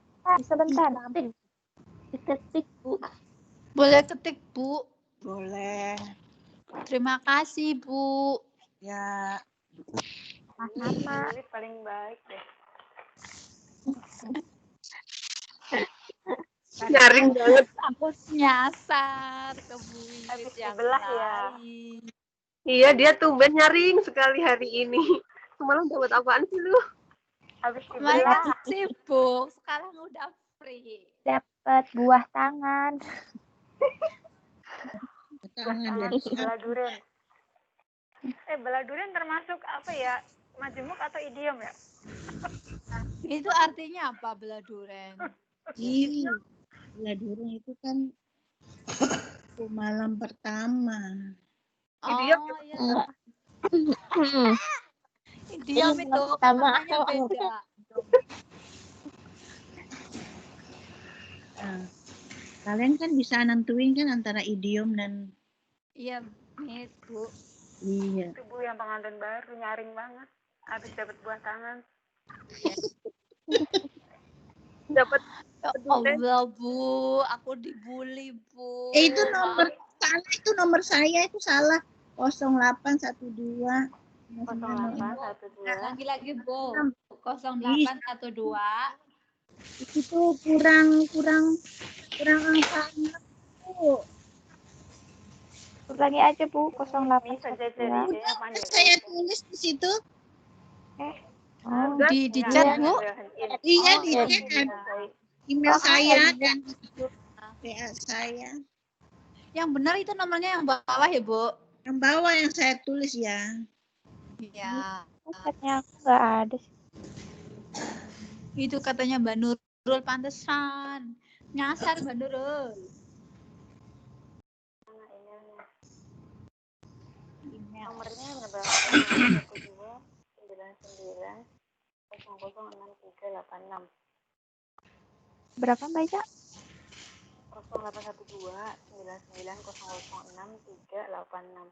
Speaker 5: Sebentar.
Speaker 6: Diketik, Bu.
Speaker 4: Boleh ketik, Bu.
Speaker 1: boleh
Speaker 4: Terima kasih, Bu.
Speaker 1: ya.
Speaker 5: Sama.
Speaker 2: Ini paling baik deh.
Speaker 3: Nyaring banget.
Speaker 4: Aku nyasar ke Bu
Speaker 2: Habis
Speaker 4: Wiwit yang
Speaker 2: dibelah ya.
Speaker 4: lain.
Speaker 3: Iya, dia tumben nyaring sekali hari ini. Semalam dapat apaan sih lu?
Speaker 2: Habis
Speaker 4: Kemarin
Speaker 2: dibelah.
Speaker 4: kan sibuk, sekarang udah free.
Speaker 5: Dapat buah tangan.
Speaker 1: Tangan
Speaker 2: Belah durian. Belah durian termasuk apa ya? Majemuk atau idiom ya?
Speaker 4: Itu artinya apa, belah duren?
Speaker 1: Iya, Ladurung itu kan malam pertama.
Speaker 3: Idiom
Speaker 4: Oh, iya.
Speaker 6: Hmm.
Speaker 4: Idiom
Speaker 6: Iya,
Speaker 4: itu
Speaker 6: pertama
Speaker 4: namanya
Speaker 6: atau
Speaker 4: beda.
Speaker 1: Nah, kalian kan bisa nentuin kan antara idiom dan
Speaker 4: Iya, nih, Bu.
Speaker 1: iya.
Speaker 2: Itu Bu yang pengantin baru nyaring banget. Habis dapat buah tangan.
Speaker 3: dapat
Speaker 4: Ya Allah, Bu, aku dibully, Bu.
Speaker 1: Itu nomor salah, itu nomor saya itu salah 0812.
Speaker 2: 0812.
Speaker 4: Lagi-lagi, Bu. 0812.
Speaker 1: Itu kurang angkanya, Bu.
Speaker 5: Ulangi aja, Bu.
Speaker 2: Bisa
Speaker 5: 0812.
Speaker 2: jajan idenya panjang.
Speaker 1: Saya tulis di situ.
Speaker 5: Oh,
Speaker 4: Di chat, Bu.
Speaker 1: Iya,
Speaker 6: Oh,
Speaker 1: di
Speaker 6: iya.
Speaker 1: chat email saya dan WA saya.
Speaker 4: Yang benar itu nomornya yang bawah ya, Bu?
Speaker 1: Yang bawah yang saya tulis ya.
Speaker 4: Iya.
Speaker 5: chatnya aku nggak ada sih.
Speaker 4: Itu katanya Mbak Nurul, pantesan. Nyasar Mbak Nurul. Email.
Speaker 2: Nomornya berapa? 12 99 006386.
Speaker 5: Berapa, Mbak Ica?
Speaker 2: 81299006386.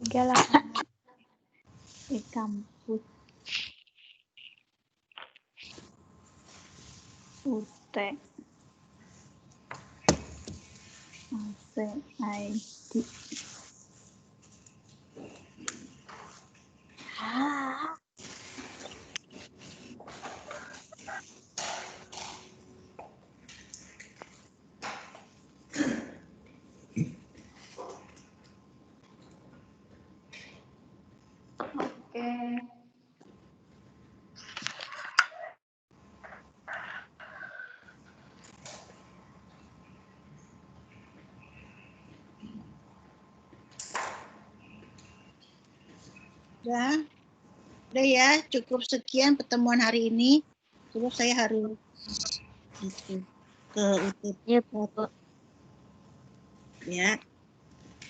Speaker 5: 38.
Speaker 4: Di kampus UT ACID. Oke.
Speaker 1: Udah ya, cukup sekian pertemuan hari ini. Terus saya harus ke UT
Speaker 6: Ya, Bu.
Speaker 1: ya.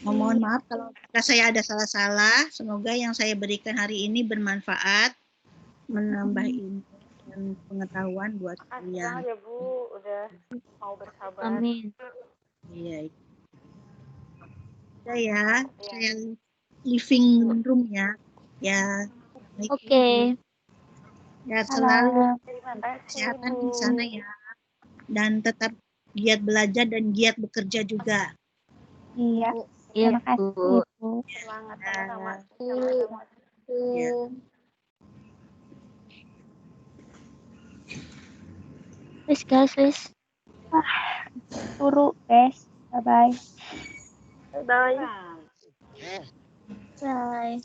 Speaker 1: Mohon maaf kalau saya ada salah-salah. Semoga yang saya berikan hari ini bermanfaat, menambah ilmu dan pengetahuan buat
Speaker 2: Makasih
Speaker 1: kalian.
Speaker 2: banget ya Bu, udah mau bersabar.
Speaker 6: Amin.
Speaker 1: Iya. Udah ya, saya living room ya. Ya. baik.
Speaker 6: Oke.
Speaker 1: Ya selalu
Speaker 2: Terima kasih
Speaker 1: kesehatan
Speaker 2: Bu.
Speaker 1: di sana ya. Dan tetap giat belajar dan giat bekerja juga.
Speaker 5: Iya.
Speaker 6: Iya,
Speaker 5: Terima kasih,
Speaker 6: Bu.
Speaker 5: Ibu.
Speaker 2: Semangat sama-sama.
Speaker 1: Ya.
Speaker 2: Sama-sama.
Speaker 1: Ya.
Speaker 6: Wis, guys, wis.
Speaker 5: Turu, guys. Bye-bye.
Speaker 3: Bye.
Speaker 6: Bye.
Speaker 2: Bye.